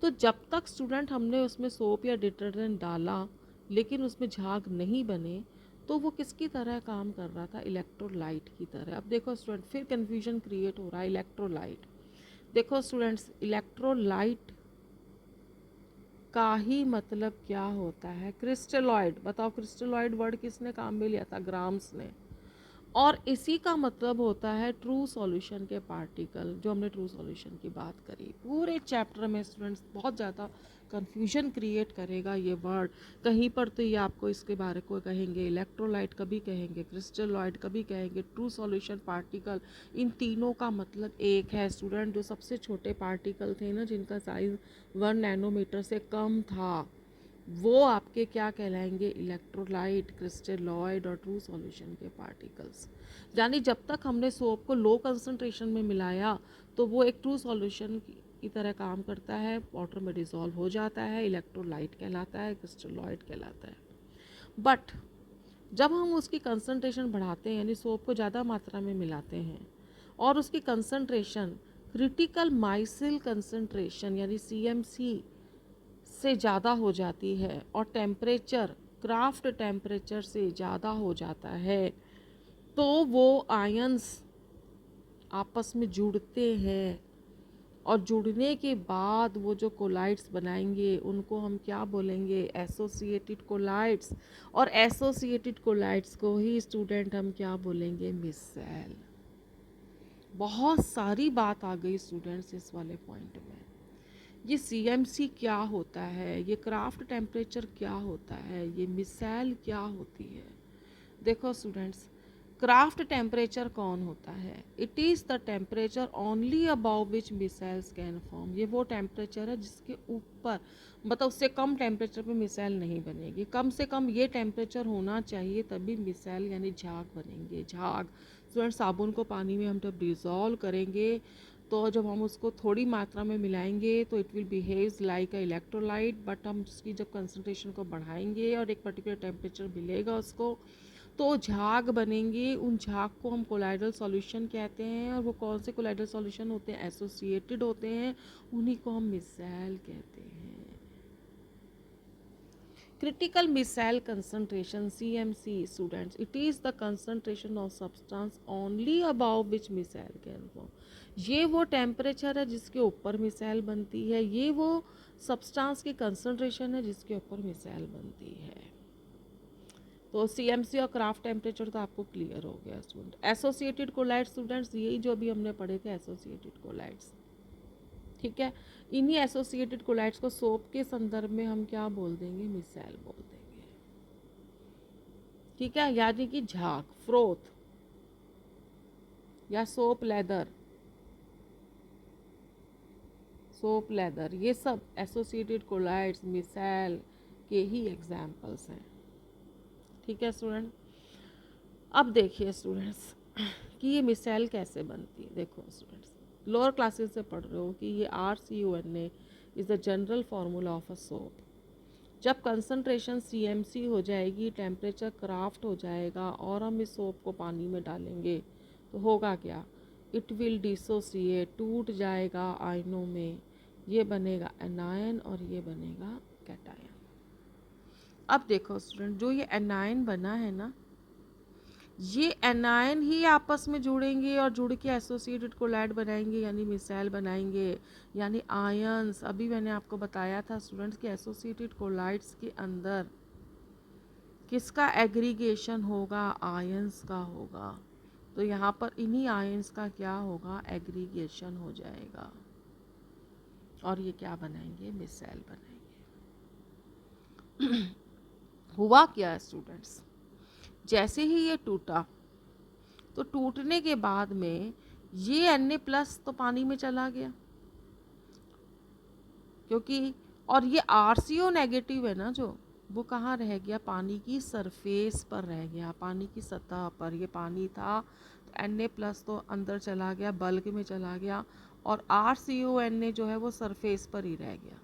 [SPEAKER 1] तो जब तक स्टूडेंट हमने उसमें सोप या डिटर्जेंट डाला लेकिन उसमें झाग नहीं बने, तो वो किसकी तरह काम कर रहा था, इलेक्ट्रोलाइट की तरह। अब देखो स्टूडेंट, फिर कन्फ्यूजन क्रिएट हो रहा है। इलेक्ट्रोलाइट, देखो स्टूडेंट्स, इलेक्ट्रोलाइट का ही मतलब क्या होता है, क्रिस्टलॉइड। बताओ, क्रिस्टलॉइड वर्ड किसने काम में लिया था, ग्राम्स ने। और इसी का मतलब होता है ट्रू सॉल्यूशन के पार्टिकल, जो हमने ट्रू सॉल्यूशन की बात करी। पूरे चैप्टर में स्टूडेंट्स बहुत ज़्यादा कंफ्यूजन क्रिएट करेगा ये वर्ड। कहीं पर तो ये आपको इसके बारे को कहेंगे इलेक्ट्रोलाइट, कभी कहेंगे क्रिस्टलॉइड, कभी कहेंगे ट्रू सॉल्यूशन पार्टिकल। इन तीनों का मतलब एक है स्टूडेंट। जो सबसे छोटे पार्टिकल थे ना, जिनका साइज़ 1 नैनोमीटर से कम था, वो आपके क्या कहलाएंगे, इलेक्ट्रोलाइट, क्रिस्टलॉइड और ट्रू सॉल्यूशन के पार्टिकल्स। यानी जब तक हमने सोप को लो कंसंट्रेशन में मिलाया तो वो एक ट्रू सॉल्यूशन की तरह काम करता है, वाटर में डिसॉल्व हो जाता है, इलेक्ट्रोलाइट कहलाता है, क्रिस्टलॉइड कहलाता है। बट जब हम उसकी कंसंट्रेशन बढ़ाते हैं, यानी सोप को ज़्यादा मात्रा में मिलाते हैं और उसकी कंसंट्रेशन क्रिटिकल माइसिल कंसंट्रेशन यानी CMC से ज़्यादा हो जाती है, और टेम्परेचर क्राफ्ट टेम्परेचर से ज़्यादा हो जाता है, तो वो आयंस आपस में जुड़ते हैं, और जुड़ने के बाद वो जो कोलाइड्स बनाएंगे उनको हम क्या बोलेंगे, एसोसिएटेड कोलाइड्स। और एसोसिएटेड कोलाइड्स को ही स्टूडेंट हम क्या बोलेंगे, मिसेल। बहुत सारी बात आ गई स्टूडेंट्स इस वाले पॉइंट में। ये CMC क्या होता है, ये क्राफ्ट टेम्परेचर क्या होता है, ये मिसाइल क्या होती है। देखो स्टूडेंट्स, क्राफ्ट टेम्परेचर कौन होता है, it is the temperature only above which micelles can form. ये वो टेम्परेचर है जिसके ऊपर, मतलब उससे कम टेम्परेचर पे मिसाइल नहीं बनेगी। कम से कम ये टेम्परेचर होना चाहिए तभी मिसाइल यानी झाग बनेंगे। झाग स्टूडेंट, साबुन को पानी में हम जब डिज़ोल्व करेंगे तो जब हम उसको थोड़ी मात्रा में मिलाएंगे तो it will behaves like a electrolyte, but हम उसकी जब कंसंट्रेशन को बढ़ाएंगे और एक पर्टिकुलर टेम्परेचर मिलेगा उसको, तो झाग बनेंगे, उन झाग को हम कोलाइडल सॉल्यूशन कहते हैं। और वो कौन से कोलाइडल सॉल्यूशन होते हैं? एसोसिएटेड होते हैं, उन्हीं को हम मिसाइल कहते हैं। Critical missile concentration CMC students, it is the concentration of substance only above which missile can form। ये वो टेम्परेचर है जिसके ऊपर मिसाइल बनती है, ये वो सब्सटेंस की कंसंट्रेशन है जिसके ऊपर मिसाइल बनती है। तो सीएमसी और क्राफ्ट टेम्परेचर तो आपको क्लियर हो गया स्टूडेंट। एसोसिएटेड कोलाइड स्टूडेंट्स, यही जो अभी हमने पढ़े थे एसोसिएटेड कोलाइड्स, ठीक है। इन्हीं एसोसिएटेड कोलाइड्स को सोप के संदर्भ में हम क्या बोल देंगे? मिसाइल बोल देंगे, ठीक है। यानी कि झाग, फ्रोथ या सोप लेदर, सोप लेदर, ये सब एसोसिएटेड कोलाइड्स मिसाइल के ही एग्जाम्पल्स हैं, ठीक है स्टूडेंट। अब देखिए स्टूडेंट्स कि ये मिसाइल कैसे बनती है। देखो स्टूडेंट्स, लोअर क्लासेस से पढ़ रहे हो कि ये RCONA is the general formula of a soap. जब कंसंट्रेशन CMC हो जाएगी, टेम्परेचर क्राफ्ट हो जाएगा और हम इस सोप को पानी में डालेंगे तो होगा क्या? इट विल डिसोसिएट, टूट जाएगा आयनों में। ये बनेगा एनायन और ये बनेगा कैटायन। अब देखो स्टूडेंट, जो ये एनायन बना है ना, ये एनायन ही आपस में जुड़ेंगे और जुड़ के एसोसिएटेड कोलाइड बनाएंगे, यानी मिसाइल बनाएंगे, यानी आयंस। अभी मैंने आपको बताया था स्टूडेंट्स कि एसोसिएटेड कोलाइड्स के अंदर किसका एग्रीगेशन होगा? आयंस का होगा। तो यहाँ पर इन्हीं आयंस का क्या होगा? एग्रीगेशन हो जाएगा और ये क्या बनाएंगे? मिसाइल बनाएंगे। हुआ क्या स्टूडेंट्स, जैसे ही ये टूटा तो टूटने के बाद में ये Na+ तो पानी में चला गया, क्योंकि और ये RCO नेगेटिव है ना, जो वो कहाँ रह गया? पानी की सरफेस पर रह गया, पानी की सतह पर। ये पानी था तो Na+ तो अंदर चला गया, बल्क में चला गया, और RCONA जो है वो सरफेस पर ही रह गया।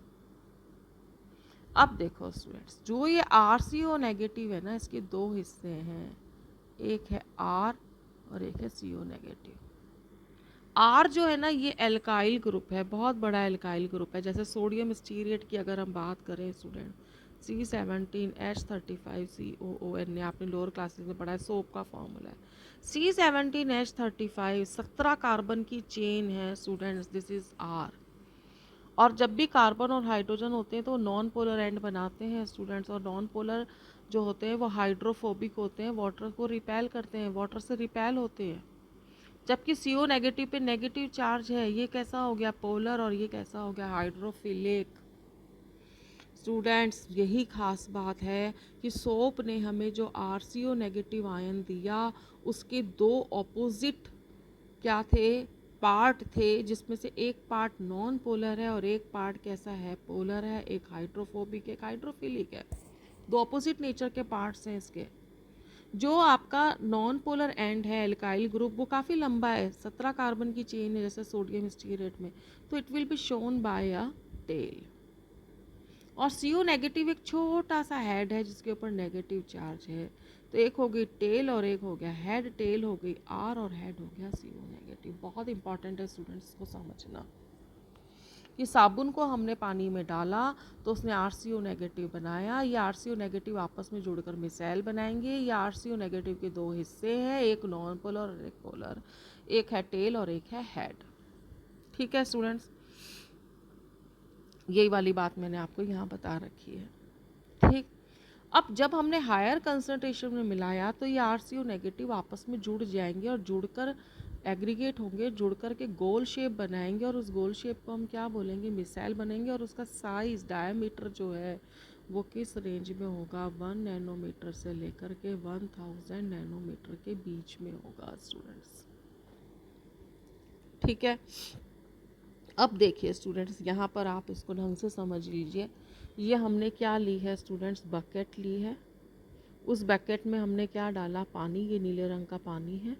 [SPEAKER 1] अब देखो स्टूडेंट्स, जो ये RCO नेगेटिव है ना, इसके दो हिस्से हैं, एक है R और एक है CO नेगेटिव। R जो है ना, ये एल्काइल ग्रुप है, बहुत बड़ा एल्काइल ग्रुप है। जैसे सोडियम स्टीरेट की अगर हम बात करें स्टूडेंट, C17H35COON, आपने लोअर क्लासेस में पढ़ा है, सोप का फॉर्मूला है। C17H35 17 कार्बन की चेन है स्टूडेंट्स, दिस इज R। और जब भी कार्बन और हाइड्रोजन होते हैं तो नॉन पोलर एंड बनाते हैं स्टूडेंट्स, और नॉन पोलर जो होते हैं वो हाइड्रोफोबिक होते हैं, वाटर को रिपेल करते हैं, वाटर से रिपेल होते हैं। जबकि CO नेगेटिव पे नेगेटिव चार्ज है, ये कैसा हो गया? पोलर, और ये कैसा हो गया? हाइड्रोफिलिक। स्टूडेंट्स, यही खास बात है कि सोप ने हमें जो RCO नेगेटिव आयन दिया, उसके दो ऑपोजिट क्या थे? पार्ट थे, जिसमें से एक पार्ट नॉन पोलर है और एक पार्ट कैसा है? पोलर है। एक हाइड्रोफोबिक, एक हाइड्रोफिलिक है। दो ऑपोजिट नेचर के पार्ट्स हैं इसके। जो आपका नॉन पोलर एंड है एल्काइल ग्रुप, वो काफ़ी लंबा है, 17 कार्बन की चेन है जैसे सोडियम स्टीरेट में, तो it will be shown by a tail. और CO नेगेटिव एक छोटा सा हेड है जिसके ऊपर नेगेटिव चार्ज है। तो एक हो गई टेल और एक हो गया हेड। टेल हो गई R और हेड हो गया CO नेगेटिव। बहुत इंपॉर्टेंट है स्टूडेंट्स को समझना कि साबुन को हमने पानी में डाला तो उसने RCO नेगेटिव बनाया, ये RCO नेगेटिव आपस में जुड़कर मिसाइल बनाएंगे। ये RCO नेगेटिव के दो हिस्से हैं, एक नॉन पोलर और एक पोलर, एक है टेल और एक है हेड, ठीक है स्टूडेंट्स। यही वाली बात मैंने आपको यहाँ बता रखी है, ठीक। अब जब हमने हायर कंसंट्रेशन में मिलाया तो ये RCO नेगेटिव आपस में जुड़ जाएंगे और जुड़कर एग्रीगेट होंगे, जुड़ कर के गोल शेप बनाएंगे, और उस गोल शेप को हम क्या बोलेंगे? मिसाइल बनेंगे। और उसका साइज, डायमीटर जो है वो किस रेंज में होगा? 1 नैनोमीटर से लेकर के 1000 नैनोमीटर के बीच में होगा स्टूडेंट्स, ठीक है। अब देखिए स्टूडेंट्स, यहाँ पर आप इसको ढंग से समझ लीजिए। ये हमने क्या ली है स्टूडेंट्स? बकेट ली है। उस बकेट में हमने क्या डाला? पानी। ये नीले रंग का पानी है,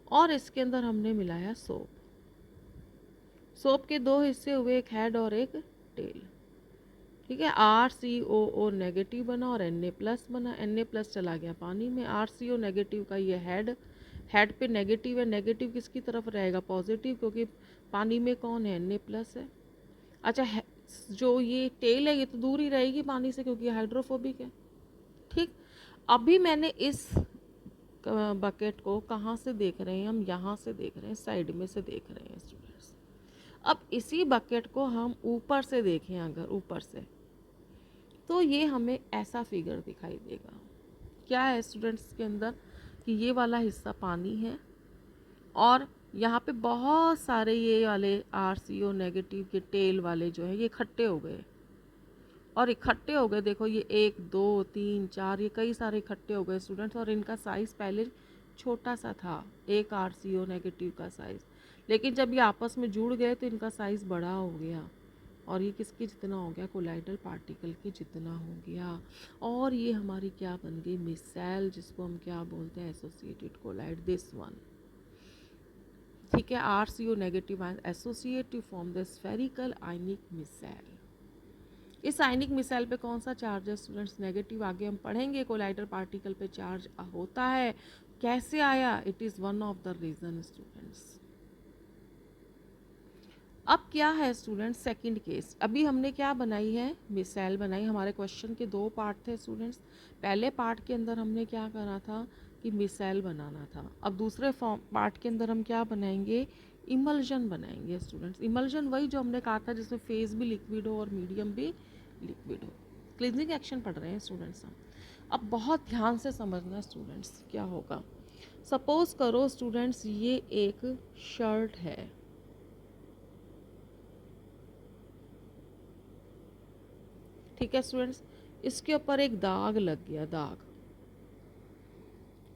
[SPEAKER 1] और इसके अंदर हमने मिलाया सोप। सोप के दो हिस्से हुए, एक हेड और एक टेल। ठीक है, RCOO नेगेटिव बना और Na प्लस बना, Na प्लस चला गया पानी में। RCO नेगेटिव का ये हेड पे नेगेटिव है, नेगेटिव किसकी तरफ रहेगा, पॉजिटिव, क्योंकि पानी में कौन है, Na प्लस है। अच्छा जो ये टेल है ये तो दूर ही रहेगी पानी से क्योंकि हाइड्रोफोबिक है। ठीक, अभी मैंने इस बकेट को कहाँ से देख रहे हैं, हम यहाँ से देख रहे हैं, साइड में से देख रहे हैं स्टूडेंट्स। अब इसी बकेट को हम ऊपर से देखें, अगर ऊपर से, तो ये हमें ऐसा फिगर दिखाई देगा। क्या है स्टूडेंट्स के अंदर कि ये वाला हिस्सा पानी है और यहाँ पे बहुत सारे ये वाले RCO नेगेटिव के टेल वाले जो है ये इकट्ठे हो गए, और इकट्ठे हो गए, देखो ये 1 2 3 4 ये कई सारे इकट्ठे हो गए स्टूडेंट्स। और इनका साइज़ पहले छोटा सा था, एक RCO नेगेटिव का साइज़, लेकिन जब ये आपस में जुड़ गए तो इनका साइज़ बड़ा हो गया, और ये किसके जितना हो गया, कोलाइडल पार्टिकल के जितना हो गया। और ये हमारी क्या बन गई, मिसाइल, जिसको हम क्या बोलते हैं, एसोसिएटेड कोलाइड, दिस वन। ठीक है, RCO negative ion associate to form the spherical ionic micelle. इस आयनिक मिसाइल पे कौन सा चार्ज है स्टूडेंट्स, नेगेटिव। आगे हम पढ़ेंगे कोलाइडल पार्टिकल पे चार्ज होता है, कैसे आया, it is one of the reason students. अब क्या है स्टूडेंट्स, सेकंड केस। अभी हमने क्या बनाई है, मिसाइल बनाई। हमारे क्वेश्चन के 2 पार्ट थे स्टूडेंट्स। पहले पार्ट के अंदर हमने क्या करा था कि मिसाइल बनाना था। अब दूसरे पार्ट के अंदर हम क्या बनाएंगे, इमल्जन बनाएंगे स्टूडेंट्स। इमल्जन वही जो हमने कहा था जिसमें फेज भी लिक्विड हो और मीडियम भी लिक्विड हो। क्लींजिंग एक्शन पढ़ रहे हैं स्टूडेंट्स हम। अब बहुत ध्यान से समझना स्टूडेंट्स क्या होगा। सपोज करो स्टूडेंट्स ये एक शर्ट है, ठीक है स्टूडेंट्स, इसके ऊपर एक दाग लग गया, दाग।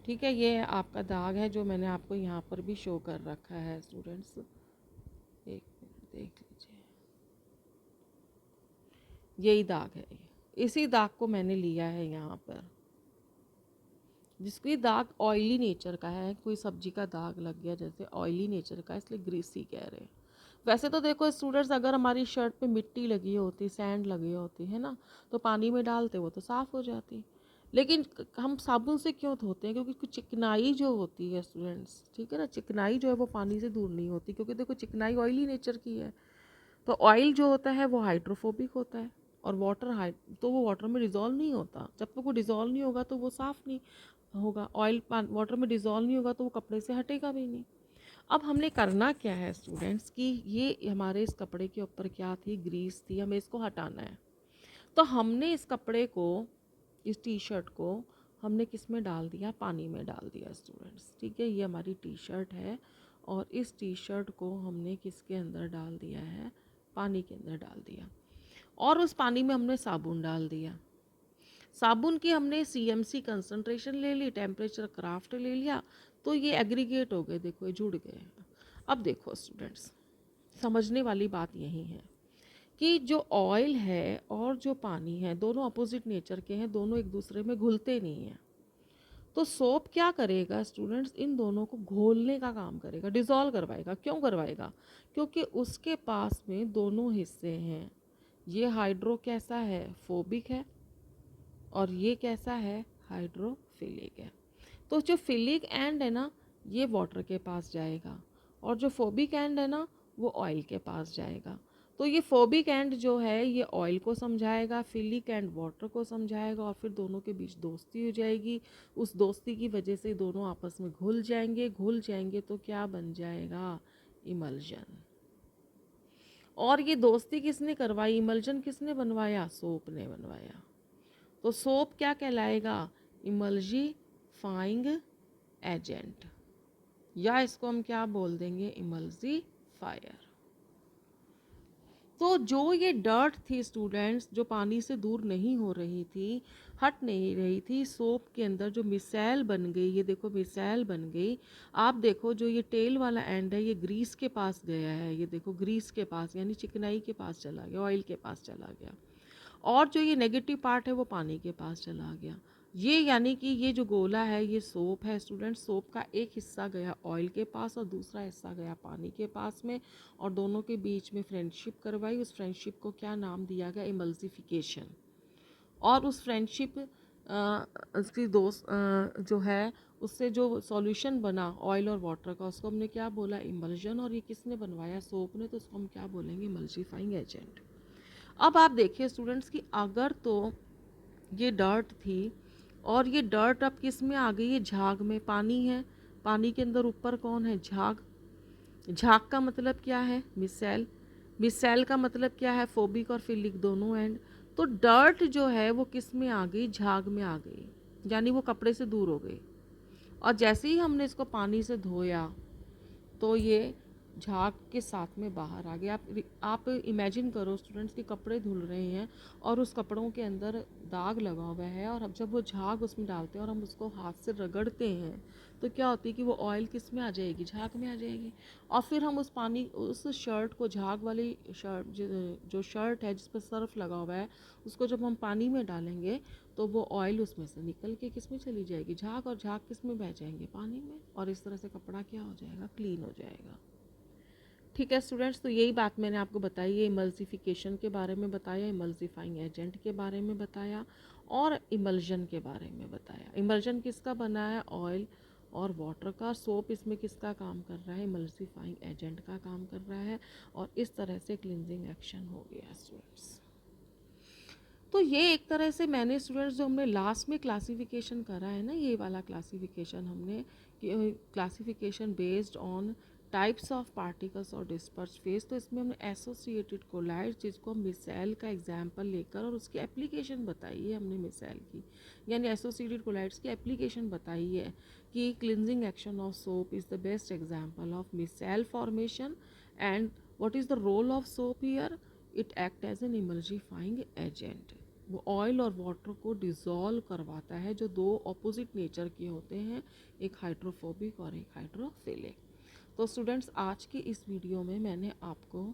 [SPEAKER 1] ठीक है, ये आपका दाग है जो मैंने आपको यहाँ पर भी शो कर रखा है स्टूडेंट्स, एक मिनट देख लीजिए, यही दाग है। इसी दाग को मैंने लिया है यहाँ पर, जिसको ये दाग ऑयली नेचर का है, कोई सब्जी का दाग लग गया जैसे ऑयली नेचर का, इसलिए ग्रीसी कह रहे हैं। वैसे तो देखो स्टूडेंट्स, अगर हमारी शर्ट पे मिट्टी लगी होती, सैंड लगी होती है ना, तो पानी में डालते वो तो साफ़ हो जाती। लेकिन हम साबुन से क्यों धोते हैं, क्योंकि चिकनाई जो होती है स्टूडेंट्स, ठीक है ना, चिकनाई जो है वो पानी से दूर नहीं होती, क्योंकि देखो चिकनाई ऑयली नेचर की है। तो ऑयल जो होता है वो हाइड्रोफोबिक होता है, और वाटर तो वो वाटर में डिज़ोल्व नहीं होता। जब तक वो डिज़ोल्व नहीं होगा तो वो साफ़ नहीं होगा। ऑयल वाटर में डिज़ोल्व नहीं होगा तो वो कपड़े से हटेगा भी नहीं। अब हमने करना क्या है स्टूडेंट्स कि ये हमारे इस कपड़े के ऊपर क्या थी, ग्रीस थी, हमें इसको हटाना है। तो हमने इस कपड़े को, इस टी शर्ट को हमने किस में डाल दिया, पानी में डाल दिया स्टूडेंट्स। ठीक है, ये हमारी टी शर्ट है और इस टी शर्ट को हमने किसके अंदर डाल दिया है, पानी के अंदर डाल दिया। और उस पानी में हमने साबुन डाल दिया। साबुन की हमने CMC कंसंट्रेशन ले ली, टेम्परेचर क्राफ्ट ले लिया, तो ये एग्रीगेट हो गए, देखो ये जुड़ गए। अब देखो स्टूडेंट्स, समझने वाली बात यही है कि जो ऑयल है और जो पानी है दोनों अपोजिट नेचर के हैं, दोनों एक दूसरे में घुलते नहीं हैं। तो सोप क्या करेगा स्टूडेंट्स, इन दोनों को घोलने का काम करेगा, डिज़ोल्व करवाएगा। क्यों करवाएगा, क्योंकि उसके पास में दोनों हिस्से हैं। ये हाइड्रो कैसा है, फोबिक है, और ये कैसा है, हाइड्रोफिलिक है। तो जो फिलिक एंड है ना, ये वाटर के पास जाएगा, और जो फोबिक एंड है ना, वो ऑयल के पास जाएगा। तो ये फोबिक एंड जो है ये ऑयल को समझाएगा, फिलिक एंड वाटर को समझाएगा, और फिर दोनों के बीच दोस्ती हो जाएगी। उस दोस्ती की वजह से दोनों आपस में घुल जाएंगे, घुल जाएंगे तो क्या बन जाएगा, इमल्जन। और ये दोस्ती किसने करवाई, इमल्जन किसने बनवाया, सोप ने बनवाया। तो सोप क्या कहलाएगा, इमल्जीफाइंग एजेंट, या इसको हम क्या बोल देंगे, इमल्जीफायर। तो जो ये डर्ट थी स्टूडेंट्स, जो पानी से दूर नहीं हो रही थी, हट नहीं रही थी, सोप के अंदर जो मिसाइल बन गई, ये देखो मिसाइल बन गई। आप देखो जो ये टेल वाला एंड है ये ग्रीस के पास गया है, ये देखो ग्रीस के पास यानी चिकनाई के पास चला गया, ऑयल के पास चला गया। और जो ये नेगेटिव पार्ट है वो पानी के पास चला गया। ये यानी कि ये जो गोला है ये सोप है स्टूडेंट। सोप का एक हिस्सा गया ऑयल के पास और दूसरा हिस्सा गया पानी के पास में, और दोनों के बीच में फ्रेंडशिप करवाई। उस फ्रेंडशिप को क्या नाम दिया गया? इमल्सिफिकेशन। और उस फ्रेंडशिप उसकी दोस्त जो है उससे जो सॉल्यूशन बना ऑयल और वाटर का, उसको हमने क्या बोला? इमल्जन। और ये किसने बनवाया? सोप ने। तो उसको हम क्या बोलेंगे? Emulsifying agent. अब आप देखिए स्टूडेंट्स कि अगर तो ये डर्ट थी और ये डर्ट अब किस में आ गई है? झाग में। पानी है, पानी के अंदर ऊपर कौन है? झाग। झाग का मतलब क्या है? मिसेल। मिसेल का मतलब क्या है? फोबिक और फिलिक दोनों एंड। तो डर्ट जो है वो किस में आ गई? झाग में आ गई, यानी वो कपड़े से दूर हो गई। और जैसे ही हमने इसको पानी से धोया तो ये झाग के साथ में बाहर आ गया। आप इमेजिन करो स्टूडेंट्स कि कपड़े धुल रहे हैं और उस कपड़ों के अंदर दाग लगा हुआ है, और अब जब वो झाग उसमें डालते हैं और हम उसको हाथ से रगड़ते हैं तो क्या होती है कि वो ऑयल किस में आ जाएगी? झाग में आ जाएगी। और फिर हम उस पानी, उस शर्ट को, झाग वाली शर्ट जो शर्ट है जिस पर सर्फ लगा हुआ है, उसको जब हम पानी में डालेंगे तो वो ऑयल उसमें से निकल के किस में चली जाएगी? झाग। और झाग किस में बह जाएंगे? पानी में। और इस तरह से कपड़ा क्या हो जाएगा? क्लीन हो जाएगा। ठीक है स्टूडेंट्स, तो यही बात मैंने आपको बताई है। इमल्सिफिकेशन के बारे में बताया, इमल्सिफाइंग एजेंट के बारे में बताया, और इमल्जन के बारे में बताया। इमल्जन किसका बना है? ऑयल और वाटर का। सोप इसमें किसका काम कर रहा है? इमल्सिफाइंग एजेंट का काम कर रहा है। और इस तरह से क्लिनजिंग एक्शन हो गया स्टूडेंट्स। तो ये एक तरह से मैंने स्टूडेंट्स जो हमने लास्ट में क्लासिफिकेशन करा है ना, ये वाला क्लासिफिकेशन हमने, classification based on types of particles और डिस्पर्स फेस, तो इसमें हमने एसोसिएटेड कोलाइड्स, जिसको हम मिसाइल का एग्जांपल लेकर और उसकी एप्लीकेशन बताई है हमने मिसाइल की, यानी एसोसिएटेड कोलाइड्स की एप्लीकेशन बताई है कि cleansing action of soap is the best example of micelle formation. And what is the role of soap here? It act as an emulsifying agent. वो ऑयल और वाटर को dissolve करवाता है, जो दो ऑपोजिट नेचर के होते हैं, एक हाइड्रोफोबिक और एक हाइड्रोफिलिक। तो स्टूडेंट्स, आज की इस वीडियो में मैंने आपको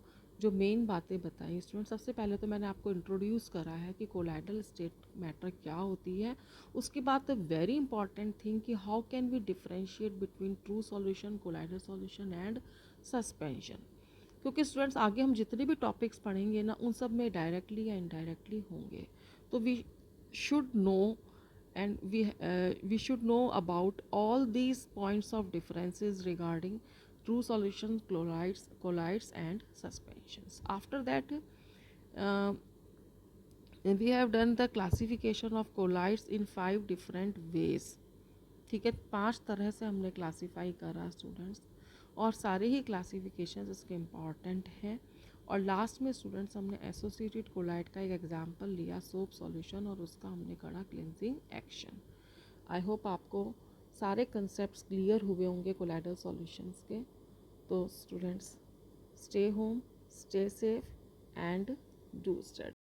[SPEAKER 1] जो मेन बातें बताई स्टूडेंट्स, सबसे पहले तो मैंने आपको इंट्रोड्यूस करा है कि कोलाइडल स्टेट मैटर क्या होती है। उसके बाद द वेरी इंपॉर्टेंट थिंग कि how can we differentiate between true solution, colloidal solution and suspension. क्योंकि स्टूडेंट्स आगे हम जितने भी टॉपिक्स पढ़ेंगे ना, उन सब में डायरेक्टली या इनडायरेक्टली होंगे। तो we should know, and we should know about all these points of differences regarding true solutions, colloids and suspensions. After that, uh, we have done the classification of colloids in 5 different ways. ठीक है, 5 तरह से हमने classify करा students, और सारे ही classification इसके important हैं। और लास्ट में स्टूडेंट्स हमने एसोसिएटेड कोलाइड का एक एग्जांपल लिया, सोप सॉल्यूशन, और उसका हमने करा क्लिनजिंग एक्शन। आई होप आपको सारे कंसेप्ट्स क्लियर हुए होंगे कोलाइडल सॉल्यूशंस के। तो students, stay home, stay safe and do study.